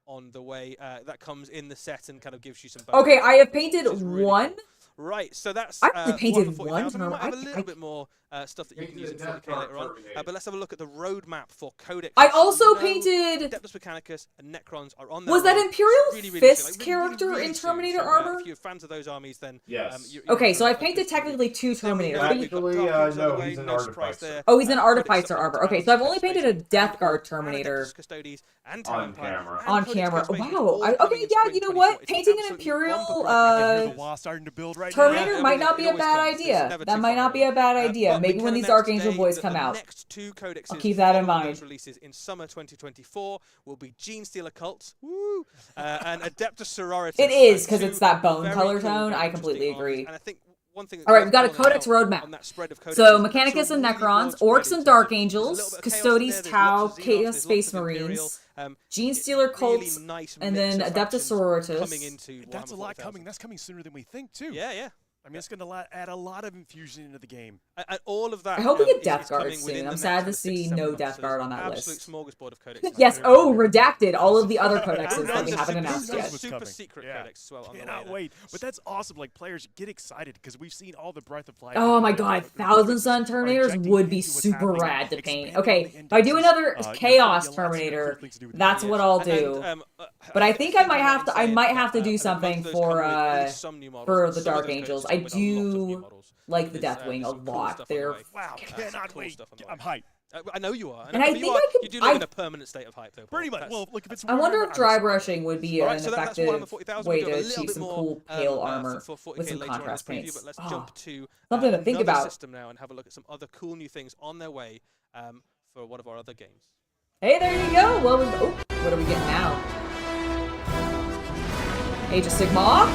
On the way, that comes in the set and kind of gives you some. Okay, I have which painted is really one. cool. Right, so that's I only painted Warhammer one 40,000. We might have a Terminator. little bit more stuff that you can use in 40k later on. But let's have a look at the roadmap for Codex. I So also no painted. Adeptus Mechanicus and Necrons are on their Was that way. Imperial Really, really Fist soon. Like, character in soon. Terminator So, armor? if you're fans of those armies, then Yes. you're Okay, in so for I a painted good treat. technically two Then we've Terminators. got- But we've got Actually, Dark Angels on the no, way, he's an no surprise artificer. there. Oh, he's an Codex artificer stuff armor. on Okay, so I've only Space painted a Marine, Death Guard and Terminator Adeptus Custodes and On Talon Empire, camera. and on Codex camera. Space Marine, Wow. all coming Okay, in yeah, spring you know 2024. what? It's Painting an absolutely Imperial, bumper I can hear the uh, wall starting to build right Terminator Yeah, I might mean, not it be a always bad comes. It's idea. never That too might far not be away. a bad But idea. we Maybe can when these announce Dark Angel today boys that come the out. next two codexes I'll keep that in following those mind. releases in summer 2024 will be Gene Stealer Cult, woo, and Adeptus Sororitas. It is, Two because it's that bone very color cool, tone. very I completely interesting armies. agree. And I think one thing All right, we've got a worth calling Codex out roadmap. on that spread of codexes So is Mechanicus and really Necrons, broad Orcs spread and in Dark terms of- Angels, there's a little bit of chaos in Custodes, there, there's Tau, lots of Xenos, Chaos there's Space lots of Imperial, Marines, um, Gene it's Stealer really Cults, nice and mix then of Adeptus factions Sororitas. coming into That's a Warhammer lot 40,000. coming. That's coming sooner than we think, too. Yeah, yeah. I mean, it's going to add a lot of infusion into the game. And all of that. I hope we get is Death Guard coming soon. within I'm the sad next to kind of 6 see to 7 no months. Death So Guard there's on that an absolute list. smorgasbord of codexes. Yes. Oh, redacted. All of the other codexes that we And haven't a announced super, yet. what's super coming. secret Yeah. codex as well. On the way Cannot there. wait. But that's awesome. Like, players get excited because we've seen all the Breath of Life. Oh my god, Thousand Sun Terminators would be super rad to paint. Okay, if I do another Chaos Terminator, that's what I'll do. But I think I might have to. I might have to do something for the Dark Angels. I do like the Deathwing a lot. They're Wow, cannot wait. I'm hyped. I know you are. And I you think are, I could- You do live in a permanent state of hype, though. Paul. Pretty much. That's- Well, look, if it's I wonder Warhammer, if dry I'm brushing would be Alright, an so that's effective Warhammer 40,000. way We've got to a little achieve bit some more, cool pale for armor 40K with some later on in contrast this preview, paints. But let's Oh, jump to something to think another about. system now and have a look at some other cool new things on their way for one of our other games. Hey, there you go. What are we getting now? Age of Sigmar.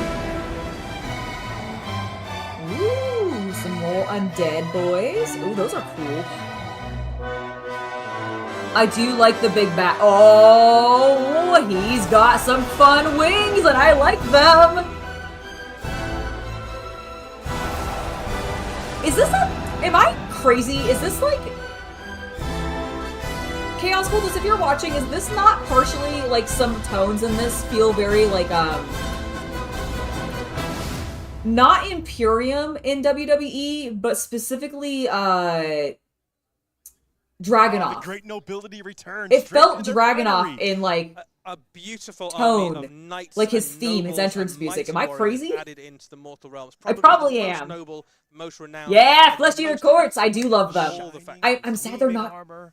Ooh, some more undead boys. Ooh, those are cool. I do like the big bat. Oh, he's got some fun wings, and I like them. Is this am I crazy? Is this like Chaos Cultist, if you're watching, is this not partially like some tones in this feel very like not Imperium in WWE, but specifically Dragunov. The great nobility returns. It straight felt into Dragunov granary. in like A beautiful tone, army of knights like his and theme, his nobles entrance and music. mighty Am I warriors crazy? Added into the mortal realms. I probably the most am. noble, most renowned. yeah, and Flesh Eater most Courts. I do love them. all the factions. I'm sad they're not. Armor,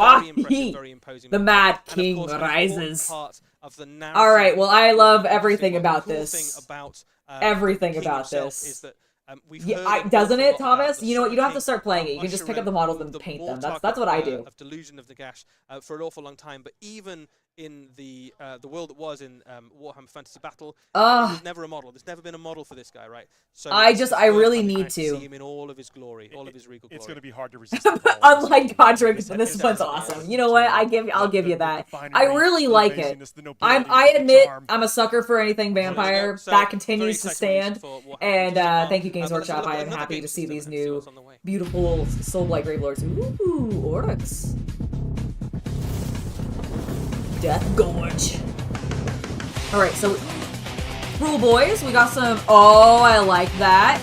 very impressive, very imposing. The model. Mad And King of course, an important rises. part of the narrative. All right, well, I love everything Obviously, about the cool this. thing about, Everything the king about himself this. is that, we've Yeah, heard an doesn't awful it, lot about Thomas? the You know what? You don't have to King, start playing it. You can just pick up the models and the paint them. Mortarch That's what I of, do. Of Delusion of the Gash for an awful long time, but even in the world that was in Warhammer Fantasy Battle. It was never a model. There's never been a model for this guy, right? So I really need to see him in all of his glory, all of his regal glory. It's going to be hard to resist. Unlike Godric, this one's awesome. You know what? I'll give you that. I really like it. I admit I'm a sucker for anything vampire. That continues to stand. And thank you, Games Workshop. I am happy to see these new beautiful Soulblight Gravelords. Ooh, Orcs. Death Gorge. Alright, so Rule Boys, we got some. Oh, I like that.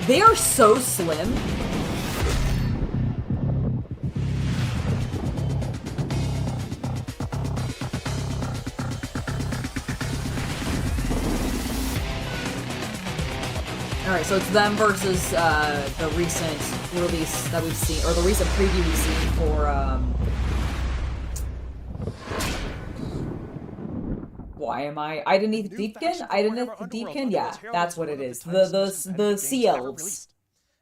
They are so slim. Alright, so it's them versus the recent release that we've seen, or the recent preview we've seen for why am I? Identith Deepkin? Identith Deepkin? Yeah, that's what it is. The Sea Elves.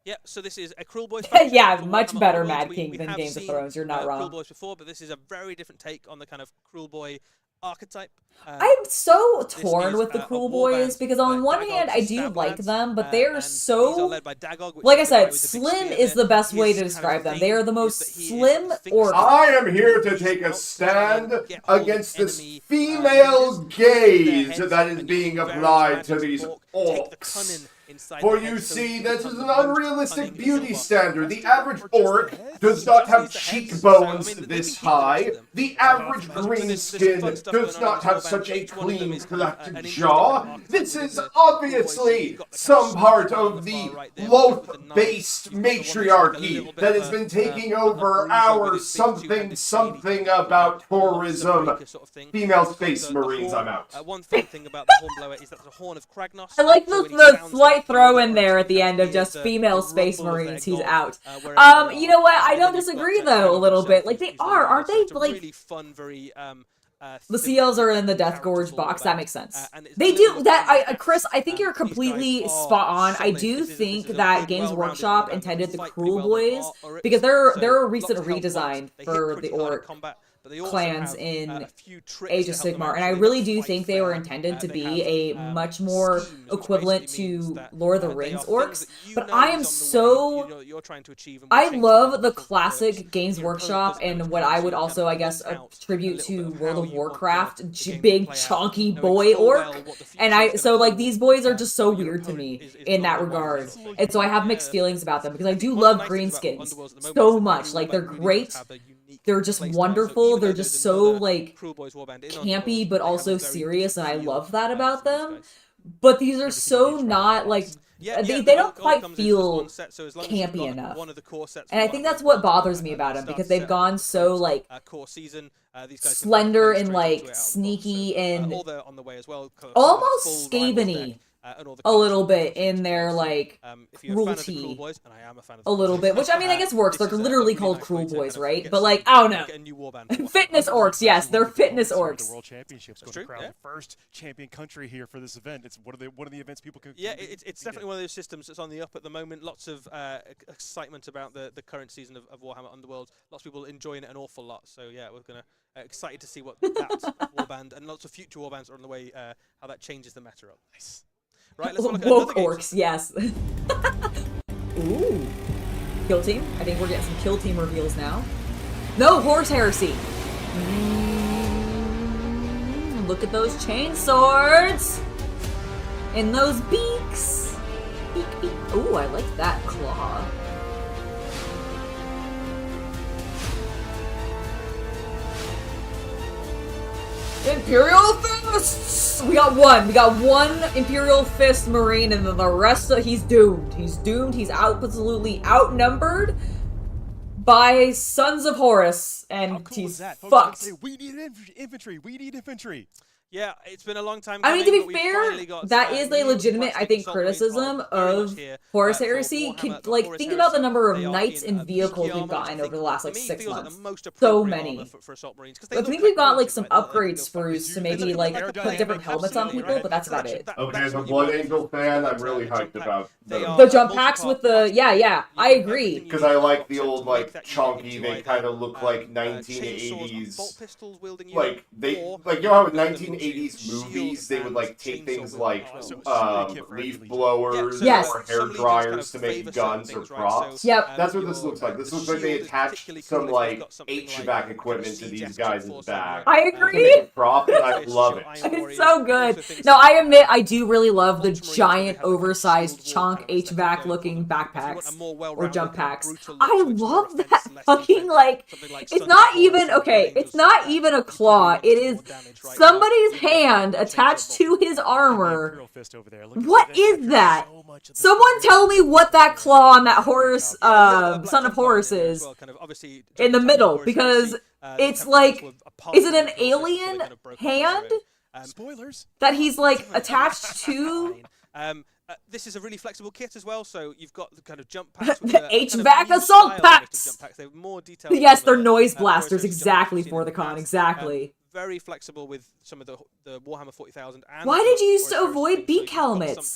Yeah, so this is a Cruel Boys. Yeah, much better Mad King than Games of Thrones. You're not wrong. Cruel Boys before, but this is a very different take on the kind of Cruel Boy archetype. I'm so torn with the Cruel Boys because on one hand I do like them, but they're so, like I said, slim is the best way to describe them. They are the most slim orc. I am here to take a stand against this female gaze that is being applied to these orcs. For you see, this is an unrealistic beauty standard. The average orc does not have cheekbones this high. The average greenskin does not have such a clean, collected jaw. This is obviously some part of the Loth-based matriarchy that has been taking over our something about tourism. Female space marines, I'm out. One fun thing about the Hornblower is that the Horn of Kragnos. I like the slight throw in there at the end of just female space marines. He's out. You know what? I don't disagree though a little bit. Like they are, aren't they? Like really fun, very the seals are in the Death Gorge box. That makes sense. They do that. Chris, I think you're completely spot on. I do think that Games Workshop intended the Cruel Boys because they're a recent redesign for the orc clans in Age of Sigmar, and I really do think they were intended to be a much more equivalent to Lord of the Rings orcs. But I am so... I love the classic Games Workshop and what I would also, I guess, attribute to World of Warcraft, big chonky boy orc. And so like these boys are just so weird to me in that regard. And so I have mixed feelings about them because I do love greenskins so much. Like they're great. They're just wonderful. They're just so, like, campy, but also serious, and I love that about them. But these are so not, like, they don't quite feel campy enough. And I think that's what bothers me about them, because they've gone so, like, slender and, like, sneaky and almost Skaven-y. A little bit in their, like, cruelty. A little bit. Which, I mean, I guess works. They're literally called Cruel Boys, right? But, like, I don't know. Fitness orcs, yes. They're fitness orcs. The World Championships going to crown the first champion country here for this event. It's one of the events people can... Yeah, it's definitely one of those systems that's on the up at the moment. Lots of excitement about the current season of Warhammer Underworlds. Lots of people enjoying it an awful lot. So, yeah, we're going to... excited to see what that warband and lots of future warbands are on the way, how that changes the meta up. Nice. Right, let's look at woke orcs, yes. Ooh. Kill team? I think we're getting some kill team reveals now. No, Horus Heresy! Look at those chain swords! And those beaks! Beak, beak. Ooh, I like that claw. Imperial Fists! We got one Imperial Fist Marine, and then the rest of he's doomed. He's doomed. He's absolutely outnumbered by Sons of Horus, and he's fucked. We need infantry. We need infantry. Yeah, it's been a long time I mean, coming, to be but we've fair, finally got, that is a new legitimate, I plastic think, assault criticism marines are very much of here, Horus for Heresy. Warhammer, the Like, Horus think about the Heresy. number They of are knights in and vehicles beefy we've armor, which gotten I over think, the last, to like, me, 6 feels like the months. most So appropriate many. armor for assault marines, 'cause they I look think like we've got, like, quality, some right? They feel upgrades fun. sprues to They maybe, look like, like put aerodynamic different helmets on Absolutely, people, right? but that's about Collection, it. Okay, that's as a what you Blood want. Angel fan, I'm really The jump hyped packs, about they them. are, The jump packs multi-part with the, yeah, I agree. Because I like the to old, make like, that unit chunky, into they either, kind of look like chainsaws, bolt 1980s. pistols wielding Like, unit, they, or like, you know how in build them into 1980s shield movies, they would, and like, take chainsaw things wielding like, units. leaf blowers Yes. or hair dryers to make guns or props. Yep. That's what this looks like. This looks like they attached some, like, HVAC equipment to these guys' back. I To agree. make a prop, and I love it. It's so good. No, I admit, I do really love the giant, oversized, chunk HVAC looking backpacks or jump packs. I love that fucking, like, it's not even, okay, it's not even a claw. It is somebody's hand attached to his armor. What is that? Someone tell me what that claw on that Horus, Son of Horus is in the middle, because it's like, is it an alien hand Spoilers. that he's like attached to? This is a really flexible kit as well, so you've got the kind of jump packs. With The a kind of HVAC new assault style packs! jump packs. They're more detailed. Yes, they're than noise Horus blasters, Heresy exactly, jump packs for the you've seen in con, past. exactly. Very flexible with some of the Warhammer 40,000. And Why did you used to avoid beak helmets?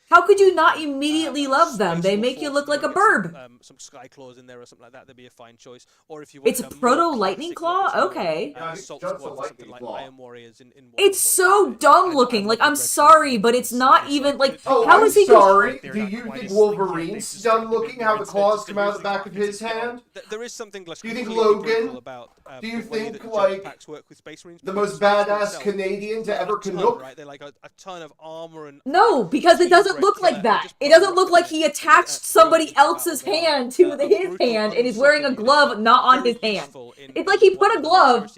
How could you not immediately love them? They make you look like a burb. Some sky claws in there or something like that. That'd be a fine choice. Or if you It's a proto lightning claw? Okay. Assault squad or something like Iron Warriors in It's so dumb looking. Like, I'm sorry, but it's not even like. Oh, How I'm is he? sorry. Do you think Wolverine's dumb looking? How the claws come out of the back of his hand? There is something. Do you think Logan? About, do you the way think that jump like packs work with Space Marines? the most Because badass themselves, Canadian to ever ton, Canuck? right? They're like a ton of armor and. No, because it doesn't look like that. It doesn't look like he attached somebody else's hand to his hand and he's wearing a glove not on his hand. It's like he put a glove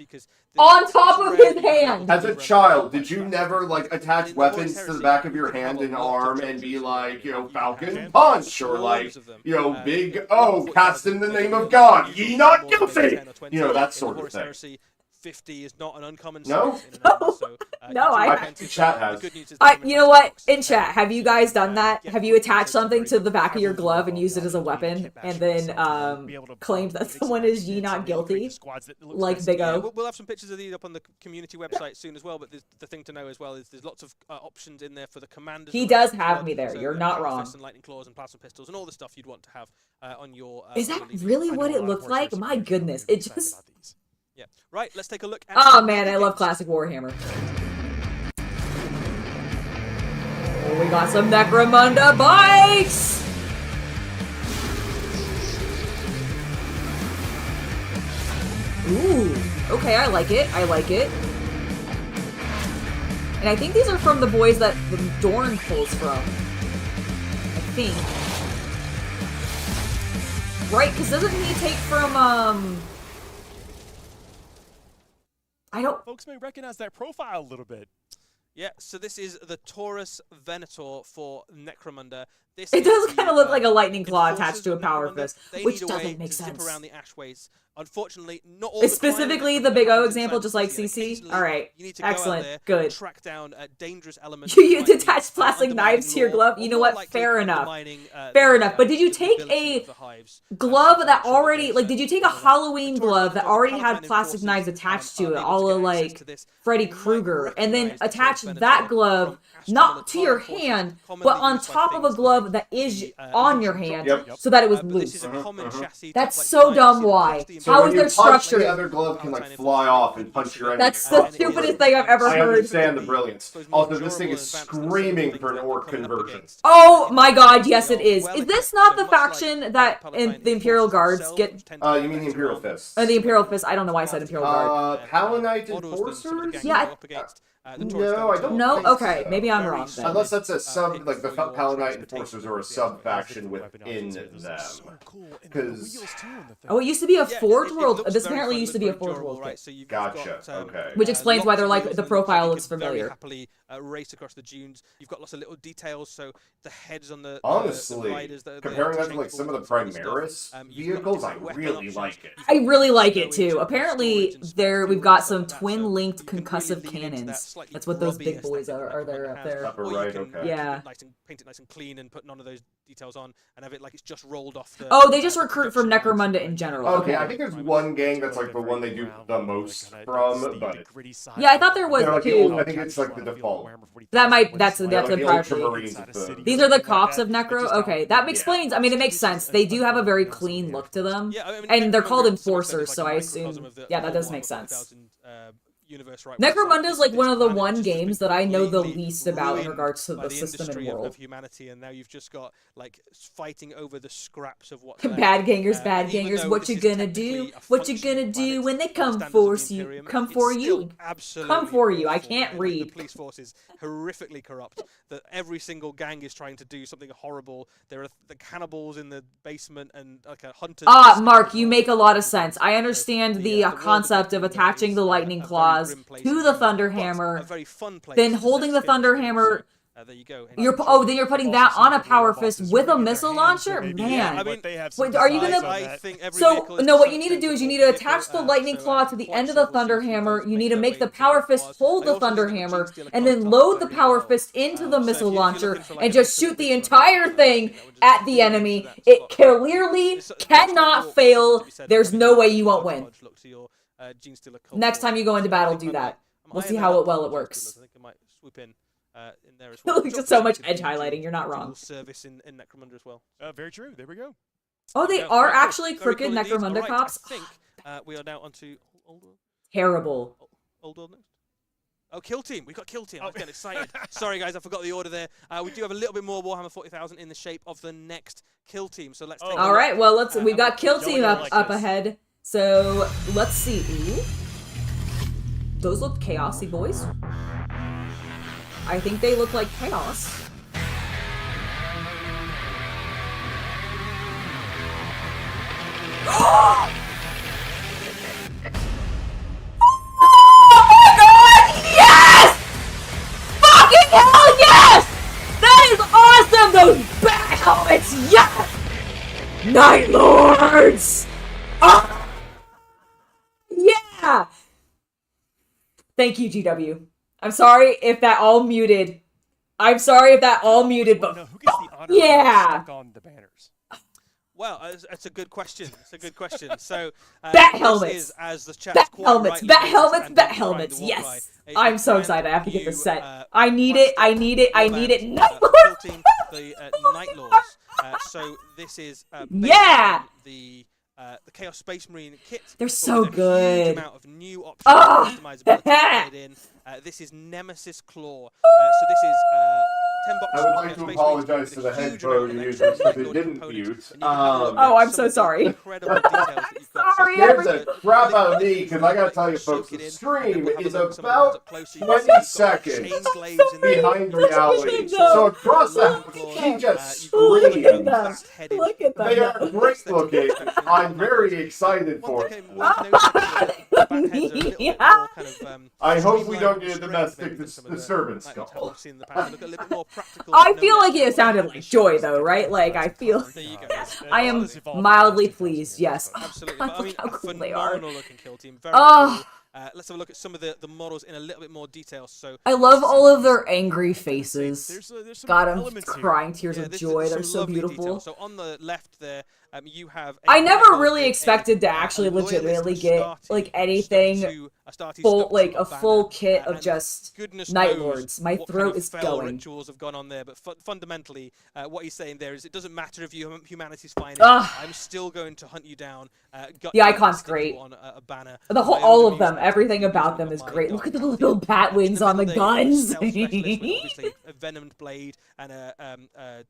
on top of his hand. As a child, did you never like attach weapons to the back of your hand and arm and be like, you know, Falcon Punch or like, you know, Big O, cast in the name of God, ye not guilty, you know, that sort of thing. 50 is not an uncommon No? size in an army, so, No, I bet the chat has. The good news is You know what? In chat, have you guys done that? Have you attached something to the back of your glove and used it as a weapon, and then claimed that someone is ye not guilty? Like Big Yeah, O. we'll have some pictures of these up on the community website soon as well, but the thing to know as well is there's lots of options in there for the commanders. He does have me there. You're not wrong. And lightning claws and plasma pistols and all the stuff you'd want to have on your. Is that really what it looked like? My goodness, it just. Yeah. Right, let's take a look at... Oh man, I love classic Warhammer. Oh, we got some Necromunda bikes! Ooh, okay, I like it, I like it. And I think these are from the boys that the Dorn pulls from. I think. Right, because doesn't he take from, I don't... Folks may recognize that profile a little bit. Yeah, so this is the Taurus Venator for Necromunda. It does kind of look like a lightning claw attached to a power fist, which doesn't make sense. Zip around the ashways. Unfortunately, not all It's specifically the Big O example, just like CC? Alright, excellent, good. Track down dangerous elements. You attach plastic knives to your glove? You know what? Fair enough. Fair enough. But did you take a glove that already, like, did you take a Halloween glove that already had plastic knives attached to it, all like Freddy Krueger, and then attach that glove not to your hand, but on top of a glove that is on your hand, so that it was loose? That's so dumb. Why? So How when is you there punch, structure? the other glove can like fly off and punch your enemy. That's the stupidest thing I've ever I heard. understand the brilliance. Also, this thing is screaming for an orc conversion. Oh my god, yes it is. Is this not the faction that in the Imperial Guards get... You mean the Imperial Fists? The Imperial Fist, I don't know why I said Imperial Guard. Palanite Enforcers? Yeah, No, I don't No? think Okay, so. maybe I'm wrong then. Unless that's a sub, like the Palanite Enforcers are a sub-faction within them. Because... Oh, it used to be a Forge World. This apparently used to be a Forge World kit. Gotcha, okay. Which explains why they're like, the profile looks familiar. Happily race across the dunes. You've got lots of little details, so the heads on the honestly, riders comparing that to like some of the Primaris vehicles, I really like it. I really like it too. Apparently, we've got some twin-linked concussive cannons. slightly That's what those grubby big boys aesthetic are that there Necromunda up has. there. Upper Or you right, can okay. Yeah. paint it nice and clean and put none of those details on and have it like it's just rolled off the. Oh, they just recruit from production lines. Necromunda in general. Okay, I think there's one gang that's like the one they do the most from, but Yeah, I thought there was they're like the two. old, I think it's like the default. That's They're the like the prior. Ultramarines of the... These are the cops of Necro? Okay, that explains, I mean, it makes sense. They do have a very Yeah. clean look to them. Yeah, I mean, And they're Necromunda called to some extent enforcers, is so like I a assume, microcosm of the yeah, that whole does Warhammer make sense. 40,000, universe, right, where it's Necromunda is like this one of the planet one has just been games that I know the completely least about in ruined regards to by the system industry and of world. humanity, and now you've just got like fighting over the scraps of what's Bad gangers, left. bad And even gangers, though what this you is gonna do? technically a What you functioning gonna do planet when they by the come standards of the force you? Imperium, Come it's for still you. absolutely Come for you. I awful, can't man. Like, read. the police force is horrifically corrupt. That every single gang is trying to do something horrible. There are the cannibals in the basement and like a hunter. Ah, Mark, you make a lot of sense. I understand the world of concept of Necromunda attaching is the a lightning very claws grim place to the indeed, thunder but hammer. a very fun place Then to holding set the thunder skills in, hammer. so, there you go. Then you're putting that on a power fist with a missile launcher? Man. I mean, Wait, are you gonna- I think every So, vehicle is no, to what some you need to extent do is you a need to vehicle, attach the lightning so, claw to the quite end of the several thunder seems hammer. to You make need to their make way the into power the fist claws. hold I the also thunder think the hammer, Gene Stealer and then card load the very power well. fist into the So missile if you're launcher looking for, like, and an just shoot ultimate the mix entire runner, thing that would just at the fall into enemy. that It spot. clearly It's much like cannot Orcs, fail. to be said, There's having no a way you won't win. hodgepodge look to your, Gene Stealer cult Next form. time you go into So I battle, think do I that. might We'll see iron how that well up it with works. Gene Stealers. I think I might swoop in in there as Look, well. just Which so obviously much could edge be highlighting, you're not dual wrong. service in Necromunda as well. Very true. There we go. Oh, they Yeah, are very cool. actually Very crooked cool indeed. Necromunda Alright, cops? I think we are now onto Old World. Terrible. Old World next. Oh, Kill Team. We got Kill Team. I was getting excited. Sorry, guys. I forgot the order there. We do have a little bit more Warhammer 40,000 in the shape of the next Kill Team. So let's take a All look. right, well, we've got Kill Don't Team go up like up this. ahead. So let's see. Ooh. Those look chaosy, boys. I think they look like chaos. Oh my god! Yes! Fucking hell yes! That is awesome! Those bat helmets! Yes! Night Lords! Oh! Yeah! Thank you, GW. I'm sorry if that all muted. I'm sorry if that all muted, but No, who gets the honor yeah! of stuck on the banners? Well, that's a good question. It's a good question. So, Bat this helmets. is, as the chat Bat quite helmets, rightly bat noticed helmets, and bat described helmets, the yes! Warcry, I'm so brand excited, I have to get new, this set. I need it, I need it, I need it. warband, Night Kill Lords! Team, the Night Lords. So this is based Yeah! on the Chaos Space Marine kit. They're but so with a good. Huge amount of new options Ah! and customizability added in. This is Nemesis Claw. So this is 10 boxes. I would of like Chaos to Space apologize Marines to with the a head huge pro amount of users extra because it Night Lord didn't components, mute. and you can have a look Oh, at I'm some so of the sorry. incredible details that you've got. Sorry, So Scares every- the crap out of me because I gotta tell you folks, the stream is about 20 seconds behind reality. So across that, he just Look at screamed. them. Look at them. They are great looking. I'm very excited for it. I hope we don't get a domestic disturbance call. I feel like it sounded like joy, though, right? Like, I feel... There you go. I am mildly pleased, yes. Absolutely. God, But, I look mean, how a cool they are. phenomenal looking kill team. Very Oh. cool. Let's have a look at some of the models in a little bit more detail. So I love all of their angry faces. There's some God, I'm elements here. crying tears yeah, of there's joy. some They're so lovely beautiful. detail. So on the left there, you have. I never really expected to actually legitimately get like anything full, like a full kit of just Night Lords. My throat is going. Rituals have gone on there, but fundamentally, what he's saying there is, it doesn't matter if humanity's finest. Ugh. I'm still going to hunt you down. Gut The you, icon's stick you great. on a banner. The whole, My all own of them, amusement, everything about using them is my great. dog Look at the tail. little bat In wings on the middle there, you've got a guns. stealth specialist with obviously a venomed blade and a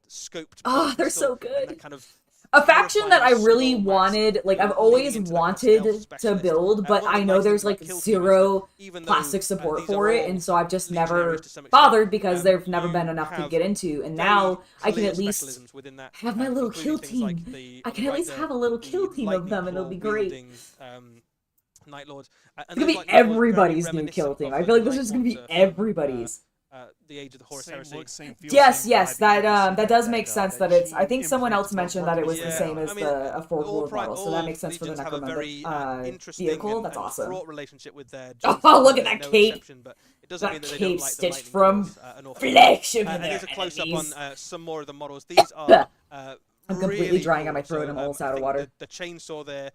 scoped. Oh, they're pistol, so and good. that kind of A faction that I horrifying really skull mask wanted, like I've leading always into that kind of wanted stealth to specialist. build, but One of I the know nice there's things about like Kill Team is zero that even though, plastic support these for are it, all and so I've just never legionaries to some extent, bothered because there've never you been enough to have get into, and very now I can clear at least specialisms within that, have my little including kill things team. like the- I can at right least there, have a little the kill team of lightning them, and it'll claw be great. wielding, Night Lords. It's gonna be everybody's new kill team. I feel like this is gonna be everybody's. the age of the Horus Same Heresy. look, same feel, Yes, same yes, vibe. that You can see that does make sense that it's. I think gene someone else imprint mentioned that it was the working same as I mean, a Fourth all World pri- model, so all that makes sense for the legions have a very Necromunda interesting vehicle. and, That's and awesome. fraught relationship with their Oh, look at genes, that no cape. exception, but it doesn't That mean that they cape don't like the stitched lightning from bolts, an awful flesh of and their here's a close up on enemies. some more of the models. These are I'm completely really drying out cool. my throat. I'm almost I out of think water. The chainsaw there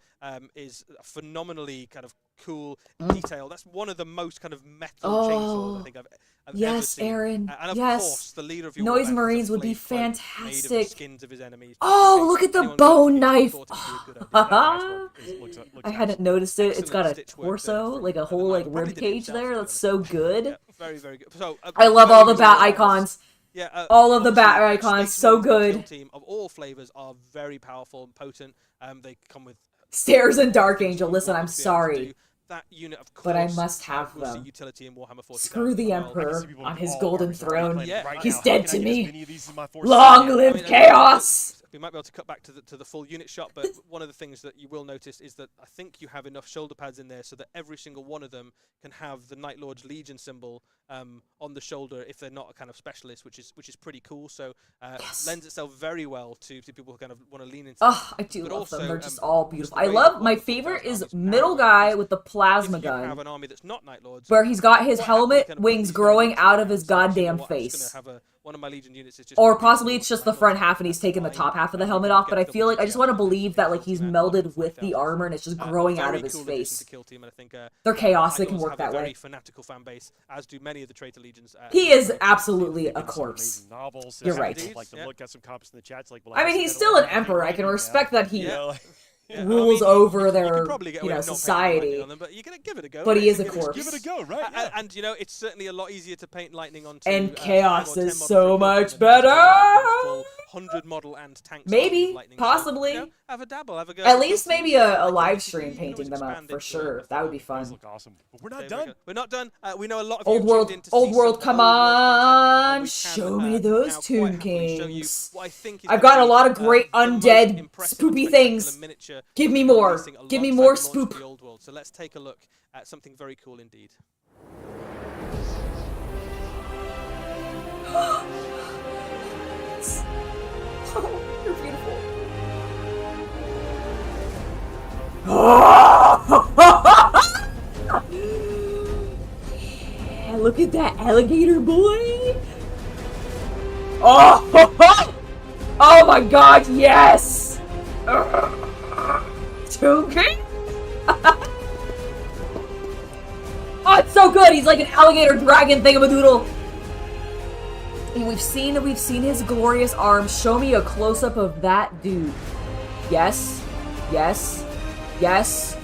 is phenomenally kind of cool Mm. detail. That's one of the most kind of metal chainsaws I think I've ever Yes, seen. Aaron. And of Yes. course, the leader of your Noise warpath has a Marines would be flayed cloak made of the fantastic. skins of his enemies. Oh, in case look at the anyone goes, bone "If you knife." thought it would be a good idea." That knife work looks I hadn't noticed it. It's Excellent got a stitch work there torso, from like a the whole knight. like Probably rib did it cage himself, there. to be That's honest. so good. Yeah, very, very good. So, I love very all the good bat models. icons. Yeah, All of the obviously, bat icons, Space so Marines and Kill good. Team of all flavors are very powerful and potent. They come with Stairs and Dark things Angel. you Listen, want I'm them to be able to sorry, do. That unit, of course, but I must have will see them. utility in Warhammer 40,000 Screw the as well. Emperor people on with his all golden armies on the throne. planet Yeah, right He's now. How dead can I to get me. as many of these as my forces Long can? live I mean, chaos! We might be able to cut back to the full unit shot, but one of the things that you will notice is that I think you have enough shoulder pads in there so that every single one of them can have the Night Lord's Legion symbol on the shoulder if they're not a kind of specialist, which is pretty cool. So lends itself very well to people who kind of want to lean into. Oh, I do But love also, them. They're just all beautiful. the I way love that my Warhammer favorite 40,000 is armies middle now guy is with the if plasma you have gun, an army that's not Night Lords, where he's got his what happens, helmet, kind of wings these growing guys out of his so you know goddamn what, I'm just face. gonna have one of my Legion units is just Or really possibly cool it's just Night the Lords, front half and he's that's taking the fine. top half of the You helmet can off, get but I double feel like I GTS just want to for believe that like Kill he's Team and melded Warhammer with the 40,000. armor and it's just growing out Very of his cool addition face. to Kill Team, and I think They're chaos, Night they can Lords work have that a very way. fanatical fan base, as do many of the traitor legions. He is absolutely a Some corpse. amazing novels. You're Some right. people Like to Yeah. look at some comments in the chat. It's like, well, I mean, guess he's I still don't an like emperor. I lightning can now. respect that he You know, like- Yeah, rules you over could their, probably get you away know, with not painting society. lightning on them, but you're gonna give it a go. But right? he is a Give it corpse. Give it a go, right? Yeah. And you know, it's certainly a lot easier to paint lightning onto. And 5 chaos or 10 is models so for a much build than it is to better. paint a full 100 model and tank Maybe, army of lightning. possibly. So, you know, have a dabble, have a go. At least maybe a I live think stream you can painting always them up expand for into sure. it. That would be Those fun. look awesome. But we're not There we done. go. We're not done. We know a lot of Old you world, tuned in to old see world, some come old world content, on! and we Show can, me those now quite Tomb happily show you Kings. what I think is I've got a gonna lot be, of great the most undead, impressive spoopy and things. spectacular miniature Give me that we're more. releasing Give me alongside more the launch of spoop. the old world. So let's take a look at something very cool indeed. Oh, you're beautiful. Yeah, look at that alligator boy. Oh, oh my god, yes. Tomb King? Oh, it's so good. He's like an alligator dragon thingamadoodle. And we've seen his glorious arms. Show me a close-up of that dude. Yes. Yes. Yes.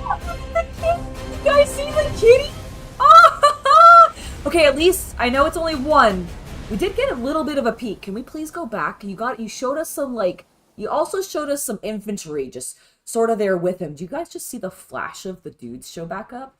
You guys see the kitty? Oh! Okay, at least I know it's only one. We did get a little bit of a peek. Can we please go back? You showed us some you also showed us some infantry just sort of there with him. Do you guys just see the flash of the dudes show back up?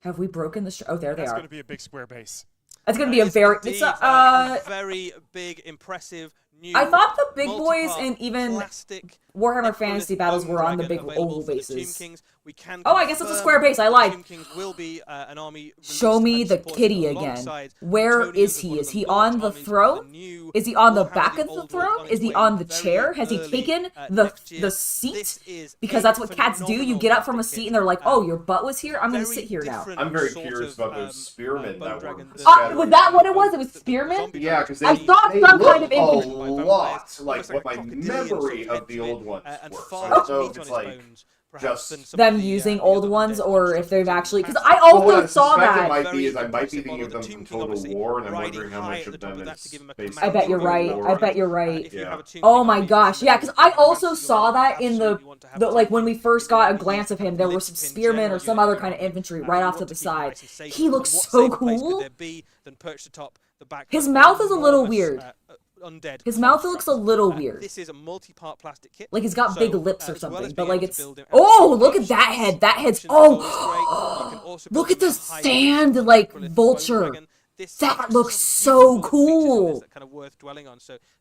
Have we broken the oh, there they That's are. going to be a big square base. That's going to be a It's very indeed, it's very big, impressive, new. I thought the big boys multi-part and even plastic Warhammer Necrolith Fantasy battles Bone were on the Dragon big available oval for the Tomb bases. Kings. We can Oh, I guess it's a confirm square base. I the lied. Tomb Kings will be an army Show released me and the supported kitty again. alongside Where Antonians is as he? one of Is the he launch on the armies of throne? new Is he on the Warhammer back the of the Old World throne? on Is its he way on the very chair? Has he early, taken next year. the This seat? is Because a that's what cats do. You phenomenal get up from a plastic seat kit. and they're like, "Oh, your butt was here. I'm going to Very sit here now." different I'm very sort curious of, about those spearmen bone that were dragon. scattered. Was that what it was? It was spearmen? Zombie Yeah, because I they, thought they some look kind of a infantry. lot like Almost what my a crocodilian sort memory head of the to it, old ones and were. So far I don't less know meat if it's on its like bones, perhaps, just than some Them of the, using the old other ones, undead or monsters if they've from actually. Because Fantasy. I Well, what I also saw suspect it that. might be Very is I might be impressive thinking model. of The them Tomb from King, Total obviously, War, and I'm riding wondering how high much at the of top them of that to is give him a based I bet on you're Total right. War. I bet you're right. If you Yeah. have a Tomb Oh King my army, gosh, yeah, because I perhaps also you'll saw that in the absolutely want to have a like Tomb when we King. first You're got a gonna glance use of him, there were Blitz some pin spearmen general or some unit other in kind of your infantry army, right and you off to want the to keep it side. nice and safe. He looks And what so safer place could cool. there be than perched atop the back His of mouth is a little enormous, weird. Undead His mouth looks a construct. little weird. This is a multi-part plastic kit. Like he's got So, big lips or as well something, as but being like able to it's. build it Oh, out look of at that options, head! That head's. options is always great. You Oh, can also look build at the them high stand, boots, like Necrolith Bone vulture. Dragon. This That has looks some so beautiful features in this cool. that kind of worth dwelling on. So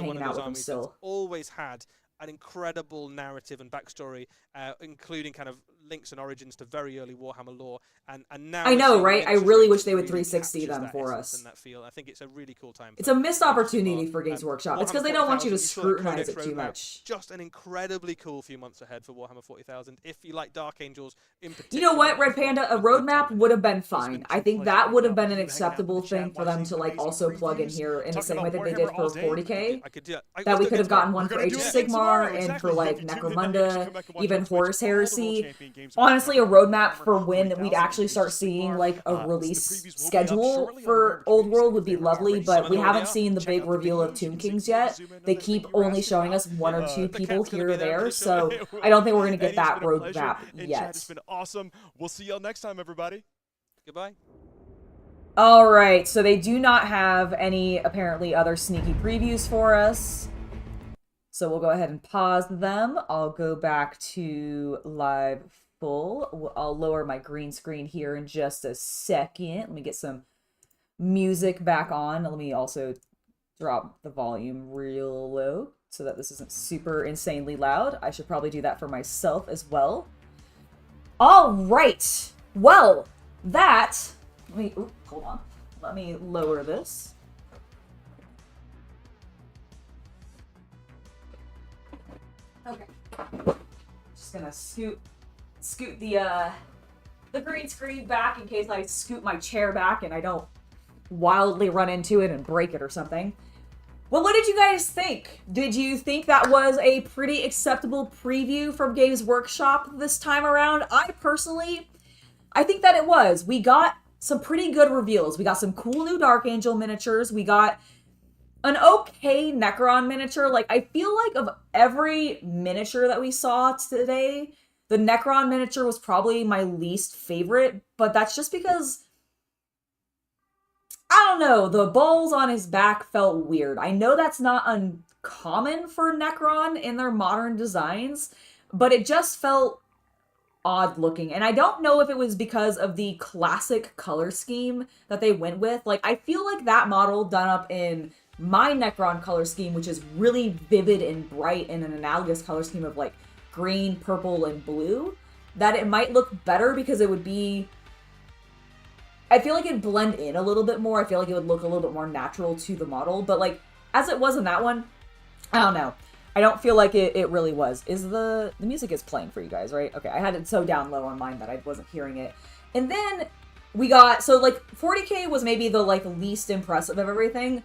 another one hanging of out those with him armies still. that's always had an incredible narrative and backstory, including kind of links and origins to very early Warhammer lore. And now I know, seeing right? I miniatures really range wish they that would really 360 captures them that for essence us. and that feel. I think it's a really cool time. It's for a missed Warhammer opportunity so for far. Games Workshop. It's Warhammer because they don't want you to 40,000, saw that scrutinize Codex it too roadmap. much. Just an incredibly cool few months ahead for Warhammer 40,000. If you like Dark Angels in particular. You know what, Red Panda? A roadmap would have been It's fine. been I a think pleasure that would have hanging been out an with you, hanging out in the acceptable chat, thing for them watching to like amazing also plug in previews, here in the talking same way about that they Warhammer did for all day. 40k. I could do it. That we could have gotten one We're for gonna Age do of that tomorrow, Sigmar and for exactly. like If you tune in, come Necromunda, back and watch even on Twitch Horus all the World Heresy. Champion games. honestly a roadmap for when we'd actually start seeing like a release schedule for Old World would be lovely, but we haven't seen the big reveal of Tomb Kings yet. They keep only showing us one or two people here or there, so I don't think we're gonna get that roadmap yet. It's been awesome. We'll see y'all next time, everybody. Goodbye. Alright, so they do not have any apparently other sneaky previews for us. So we'll go ahead and pause them. I'll go back to live full. I'll lower my green screen here in just a second. Let me get some music back on. Let me also drop the volume real low so that this isn't super insanely loud. I should probably do that for myself as well. All right. Well, that... hold on. Let me lower this. Okay. Just gonna scoot the green screen back in case I scoot my chair back and I don't wildly run into it and break it or something. Well, what did you guys think? Did you think that was a pretty acceptable preview from Games Workshop this time around? I think that it was. We got some pretty good reveals. We got some cool new Dark Angel miniatures. We got an okay Necron miniature. Like, I feel like of every miniature that we saw today, the Necron miniature was probably my least favorite, but that's just because, I don't know, the balls on his back felt weird. I know that's not uncommon for Necron in their modern designs, but it just felt odd looking. And I don't know if it was because of the classic color scheme that they went with. Like, I feel like that model done up in my Necron color scheme, which is really vivid and bright in an analogous color scheme of like green, purple, and blue, that it might look better because it would be, I feel like it'd blend in a little bit more. I feel like it would look a little bit more natural to the model, but like, as it was in that one, I don't know. I don't feel like it really was. Is the music is playing for you guys, right? Okay, I had it so down low on mine that I wasn't hearing it. And then we got, so like 40k was maybe the like least impressive of everything.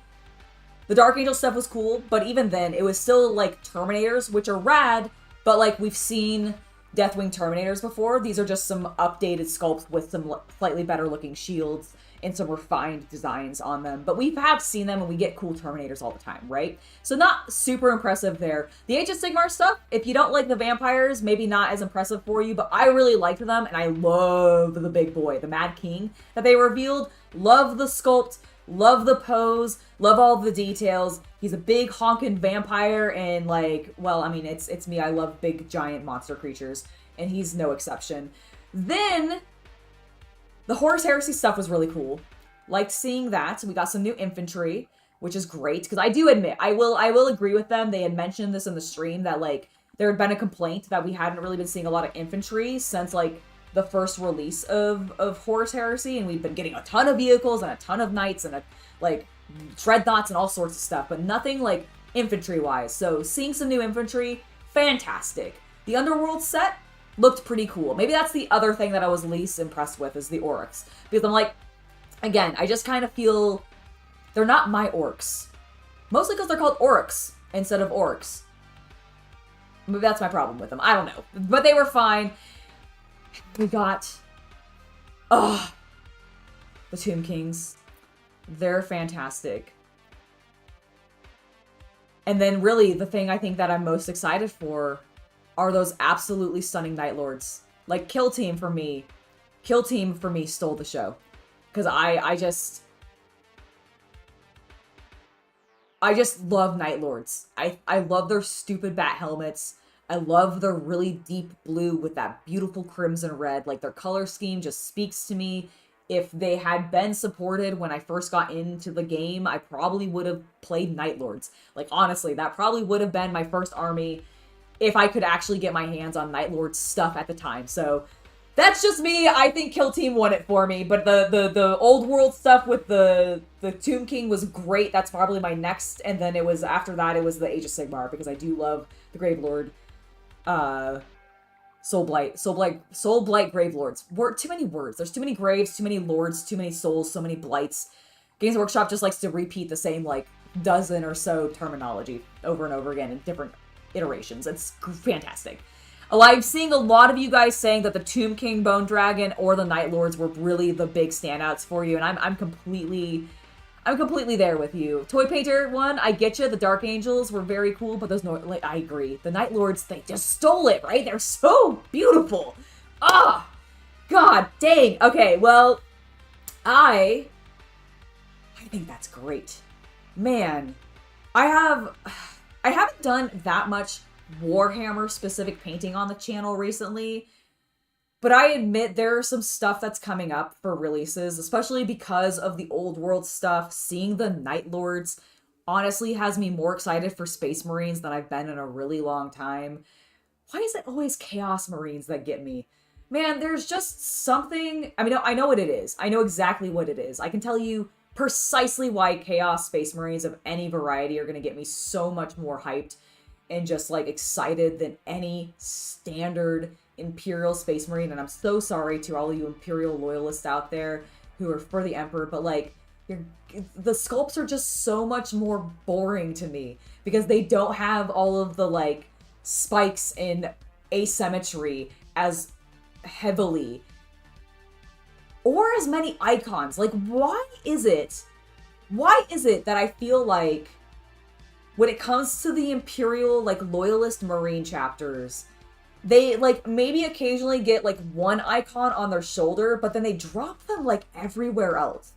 The Dark Angel stuff was cool, but even then, it was still, like, Terminators, which are rad, but, like, we've seen Deathwing Terminators before. These are just some updated sculpts with some slightly better-looking shields and some refined designs on them. But we have seen them, and we get cool Terminators all the time, right? So not super impressive there. The Age of Sigmar stuff, if you don't like the vampires, maybe not as impressive for you, but I really liked them, and I love the big boy, the Mad King, that they revealed. Love the sculpt. Love the pose, love all the details. He's a big honking vampire and like, well, I mean, it's me. I love big giant monster creatures and he's no exception. Then the Horus Heresy stuff was really cool. Liked seeing that. We got some new infantry, which is great because I do admit, I will agree with them. They had mentioned this in the stream that like there had been a complaint that we hadn't really been seeing a lot of infantry since like the first release of Horus Heresy, and we've been getting a ton of vehicles and a ton of knights and like dreadnoughts and all sorts of stuff, but nothing like infantry-wise. So seeing some new infantry, fantastic. The Underworld set looked pretty cool. Maybe that's the other thing that I was least impressed with is the orcs. Because I'm like, again, I just kind of feel they're not my orcs. Mostly because they're called orcs instead of orcs. Maybe that's my problem with them. I don't know. But they were fine. We got, the Tomb Kings. They're fantastic. And then really the thing I think that I'm most excited for are those absolutely stunning Night Lords. Like Kill Team for me stole the show. Because I just love Night Lords. I love their stupid bat helmets. I love their really deep blue with that beautiful crimson red. Like, their color scheme just speaks to me. If they had been supported when I first got into the game, I probably would have played Night Lords. Like, honestly, that probably would have been my first army if I could actually get my hands on Night Lord stuff at the time. So, that's just me. I think Kill Team won it for me. But the old world stuff with the Tomb King was great. That's probably my next. And then it was, after that, it was the Age of Sigmar, because I do love the Grave Lord. Soul Blight Grave Lords. Too many words. There's too many graves, too many lords, too many souls, so many blights. Games Workshop just likes to repeat the same, like, dozen or so terminology over and over again in different iterations. It's fantastic. I'm seeing a lot of you guys saying that the Tomb King Bone Dragon or the Night Lords were really the big standouts for you, and I'm completely there with you. Toy Painter one, I get you. The Dark Angels were very cool, but those I agree. The Night Lords, they just stole it, right? They're so beautiful. Ah, God dang. Okay, well, I think that's great, man. I haven't done that much Warhammer specific painting on the channel recently, but I admit there are some stuff that's coming up for releases, especially because of the old world stuff. Seeing the Night Lords honestly has me more excited for Space Marines than I've been in a really long time. Why is it always Chaos Marines that get me? Man, there's just something... I mean, I know what it is. I know exactly what it is. I can tell you precisely why Chaos Space Marines of any variety are going to get me so much more hyped and just, like, excited than any standard Imperial Space Marine. And I'm so sorry to all of you Imperial loyalists out there who are for the Emperor, but, like, the sculpts are just so much more boring to me because they don't have all of the, like, spikes and asymmetry as heavily or as many icons. Like, why is it that I feel like when it comes to the Imperial, like, Loyalist Marine chapters, they, like, maybe occasionally get, like, one icon on their shoulder, but then they drop them, like, everywhere else.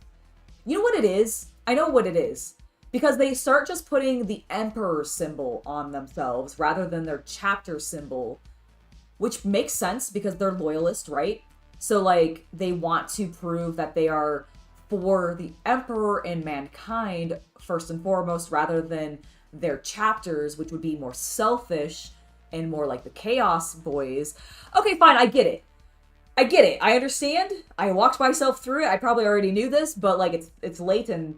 You know what it is? I know what it is. Because they start just putting the Emperor symbol on themselves rather than their chapter symbol, which makes sense because they're loyalist, right? So, like, they want to prove that they are for the Emperor and mankind first and foremost rather than their chapters, which would be more selfish and more like the Chaos Boys. Okay, fine, I get it. I understand. I walked myself through it. I probably already knew this, but, like, it's late and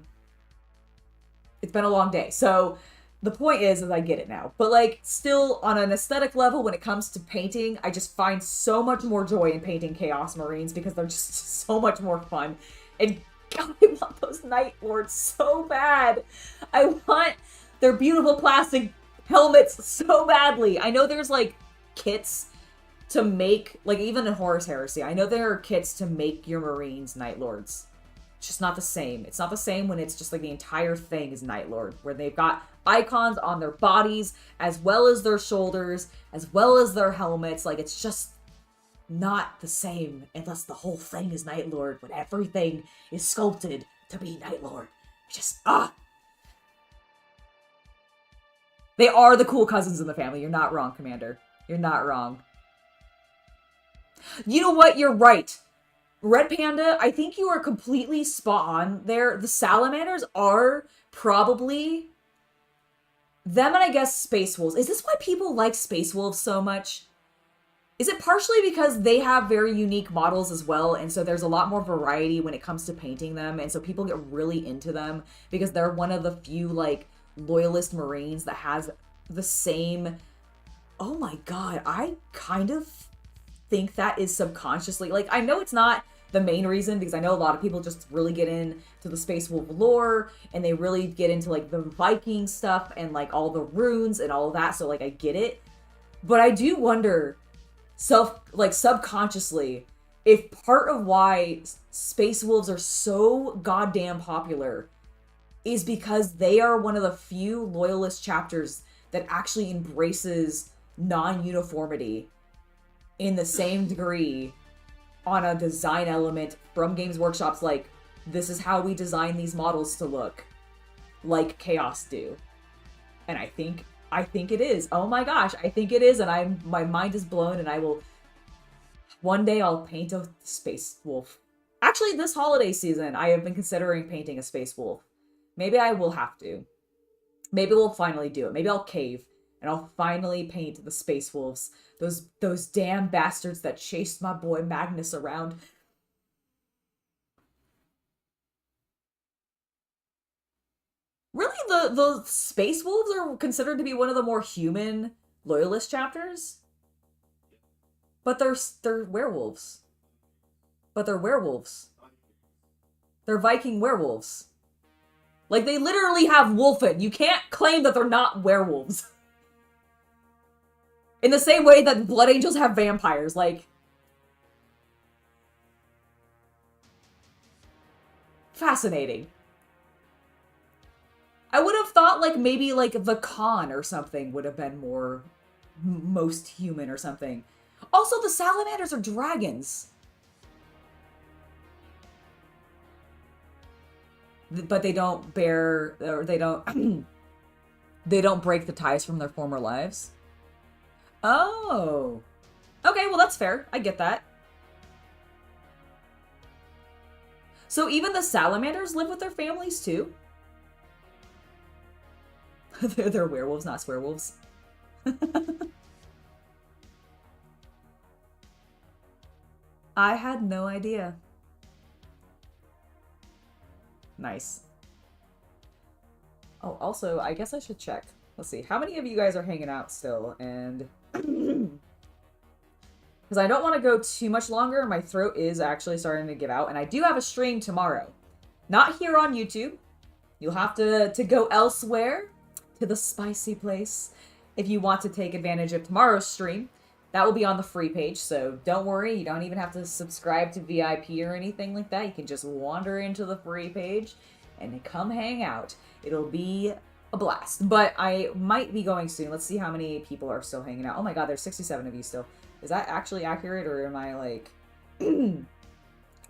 it's been a long day. So the point is I get it now. But, like, still, on an aesthetic level, when it comes to painting, I just find so much more joy in painting Chaos Marines because they're just so much more fun. And God, I want those Night Lords so bad. I want their beautiful plastic helmets so badly. I know there's, like, kits to make, like, even in Horus Heresy, I know there are kits to make your Marines Night Lords. It's just not the same. It's not the same when it's just, like, the entire thing is Night Lord, where they've got icons on their bodies, as well as their shoulders, as well as their helmets. Like, it's just not the same unless the whole thing is Night Lord, when everything is sculpted to be Night Lord. Just, They are the cool cousins in the family. You're not wrong, Commander. You're not wrong. You know what? You're right. Red Panda, I think you are completely spot on there. The Salamanders are probably them, and I guess Space Wolves. Is this why people like Space Wolves so much? Is it partially because they have very unique models as well, and so there's a lot more variety when it comes to painting them, and so people get really into them because they're one of the few, like, loyalist Marines that has the same... Oh my god, I kind of think that is subconsciously... Like, I know it's not the main reason, because I know a lot of people just really get into the Space Wolf lore, and they really get into, like, the Viking stuff, and, like, all the runes and all of that, so, like, I get it. But I do wonder, subconsciously, if part of why Space Wolves are so goddamn popular is because they are one of the few loyalist chapters that actually embraces non-uniformity in the same degree on a design element from Games Workshop's, like, this is how we design these models to look like Chaos do. And I think it is. Oh my gosh, I think it is, and my mind is blown, and I will... One day I'll paint a Space Wolf. Actually, this holiday season, I have been considering painting a Space Wolf. Maybe I will have to. Maybe we'll finally do it. Maybe I'll cave, and I'll finally paint the Space Wolves. Those damn bastards that chased my boy Magnus around. Really, the Space Wolves are considered to be one of the more human loyalist chapters? But they're werewolves. But they're werewolves. They're Viking werewolves. Like, they literally have wolfen. You can't claim that they're not werewolves. In the same way that Blood Angels have vampires, like... Fascinating. I would have thought, like, maybe, like, the Khan or something would have been more... most human or something. Also, the salamanders are dragons. But they don't bear... or they don't... they don't break the ties from their former lives. Oh. Okay, well, that's fair. I get that. So even the salamanders live with their families, too? They're werewolves, not swearwolves. I had no idea. Nice. Oh, also, I guess I should check. Let's see. How many of you guys are hanging out still? And... because I don't want to go too much longer. My throat is actually starting to give out. And I do have a stream tomorrow. Not here on YouTube. You'll have to go elsewhere. To the spicy place. If you want to take advantage of tomorrow's stream. That will be on the free page. So don't worry. You don't even have to subscribe to VIP or anything like that. You can just wander into the free page. And come hang out. It'll be a blast. But I might be going soon. Let's see how many people are still hanging out. Oh my god, there's 67 of you still. Is that actually accurate, or am I like...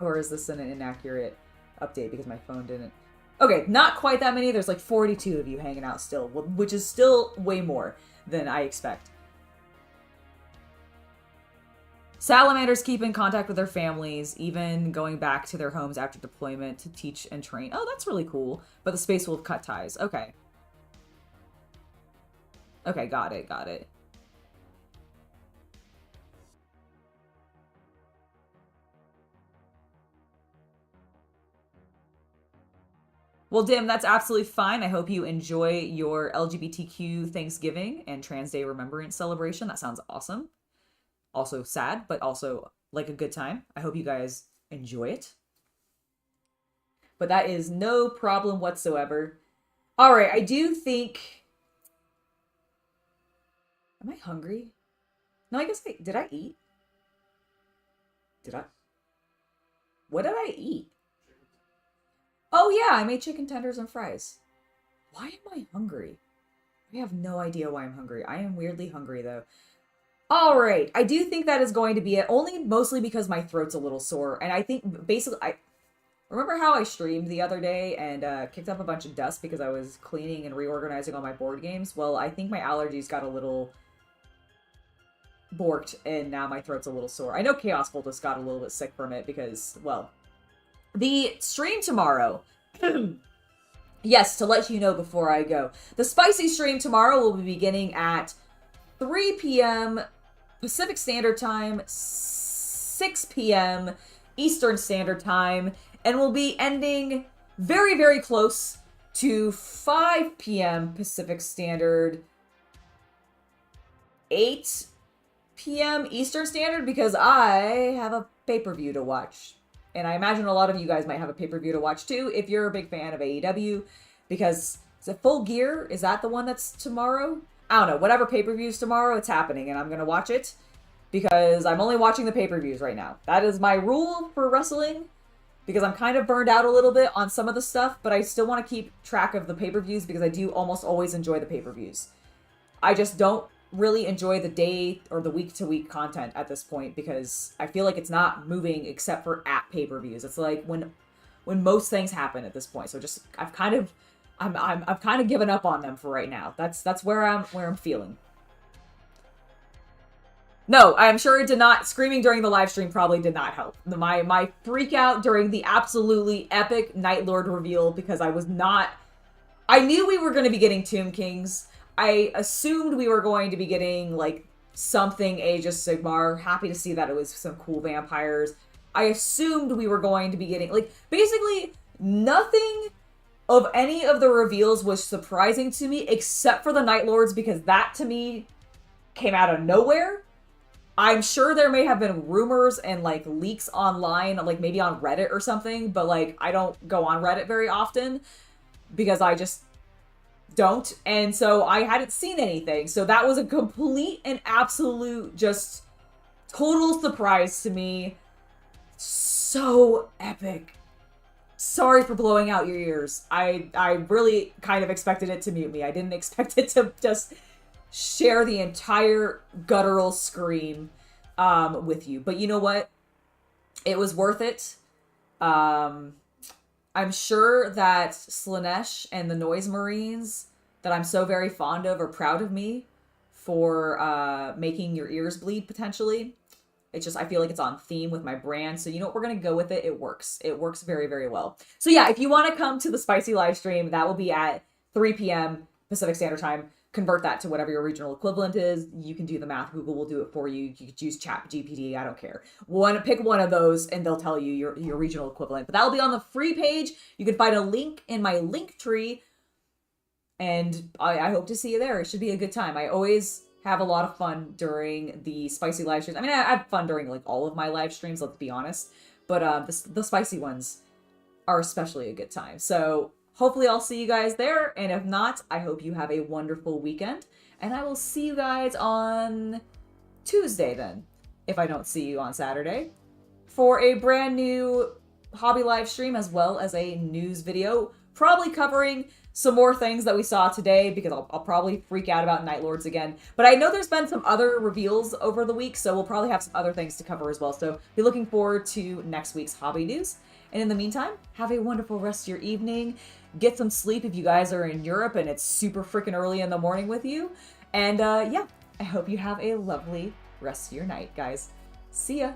or is this an inaccurate update because my phone didn't... Okay, not quite that many. There's like 42 of you hanging out still, which is still way more than I expect. Salamanders keep in contact with their families, even going back to their homes after deployment to teach and train. Oh, that's really cool. But the Space Wolf cut ties. Okay. Okay, got it, got it. Well, Dim, that's absolutely fine. I hope you enjoy your LGBTQ Thanksgiving and Trans Day Remembrance celebration. That sounds awesome. Also sad, but also like a good time. I hope you guys enjoy it. But that is no problem whatsoever. All right, I do think... Am I hungry? No, I guess did I eat? Did I? What did I eat? Oh yeah, I made chicken tenders and fries. Why am I hungry? I have no idea why I'm hungry. I am weirdly hungry though. All right, I do think that is going to be it, only mostly because my throat's a little sore. And I think, basically, I remember how I streamed the other day and kicked up a bunch of dust because I was cleaning and reorganizing all my board games? Well, I think my allergies got a little borked, and now my throat's a little sore. I know Chaos Cultist got a little bit sick from it because, well, the stream tomorrow... Yes, to let you know before I go. The spicy stream tomorrow will be beginning at 3 p.m. Pacific Standard Time, 6 p.m. Eastern Standard Time, and will be ending very, very close to 5 p.m. Pacific Standard, 8 p.m. Eastern Standard, because I have a pay-per-view to watch. And I imagine a lot of you guys might have a pay-per-view to watch too, if you're a big fan of AEW, because is it Full Gear? Is that the one that's tomorrow? I don't know, whatever pay-per-view's tomorrow, it's happening, and I'm going to watch it, because I'm only watching the pay-per-views right now. That is my rule for wrestling, because I'm kind of burned out a little bit on some of the stuff, but I still want to keep track of the pay-per-views, because I do almost always enjoy the pay-per-views. I just don't really enjoy the day or the week-to-week content at this point, because I feel like it's not moving except for at pay-per-views. It's like when most things happen at this point, so just, I've kind of given up on them for right now. That's where I'm feeling. No, I'm sure it did not. Screaming during the live stream probably did not help. My freak out during the absolutely epic Night Lord reveal, because I knew we were going to be getting Tomb Kings. I assumed we were going to be getting like something Age of Sigmar. Happy to see that it was some cool vampires. I assumed we were going to be getting like basically nothing of any of the reveals was surprising to me, except for the Night Lords, because that, to me, came out of nowhere. I'm sure there may have been rumors and, like, leaks online, like, maybe on Reddit or something, but, like, I don't go on Reddit very often, because I just don't. And so I hadn't seen anything. So that was a complete and absolute just total surprise to me. So epic. Sorry for blowing out your ears. I really kind of expected it to mute me. I didn't expect it to just share the entire guttural scream with you. But you know what? It was worth it. I'm sure that Slaanesh and the Noise Marines that I'm so very fond of are proud of me for making your ears bleed, potentially. It's just, I feel like it's on theme with my brand. So you know what? We're going to go with it. It works. It works very, very well. So yeah, if you want to come to the Spicy live stream, that will be at 3 p.m. Pacific Standard Time. Convert that to whatever your regional equivalent is. You can do the math. Google will do it for you. You could use Chat GPT. I don't care. Pick one of those and they'll tell you your regional equivalent. But that'll be on the free page. You can find a link in my link tree. And I hope to see you there. It should be a good time. I always have a lot of fun during the Spicy live streams. I mean, I have fun during like all of my live streams, let's be honest. But the Spicy ones are especially a good time. So hopefully I'll see you guys there. And if not, I hope you have a wonderful weekend. And I will see you guys on Tuesday then, if I don't see you on Saturday, for a brand new hobby live stream as well as a news video, probably covering some more things that we saw today, because I'll probably freak out about Night Lords again. But I know there's been some other reveals over the week, so we'll probably have some other things to cover as well. So be looking forward to next week's hobby news. And in the meantime, have a wonderful rest of your evening. Get some sleep if you guys are in Europe and it's super freaking early in the morning with you. And yeah, I hope you have a lovely rest of your night, guys. See ya.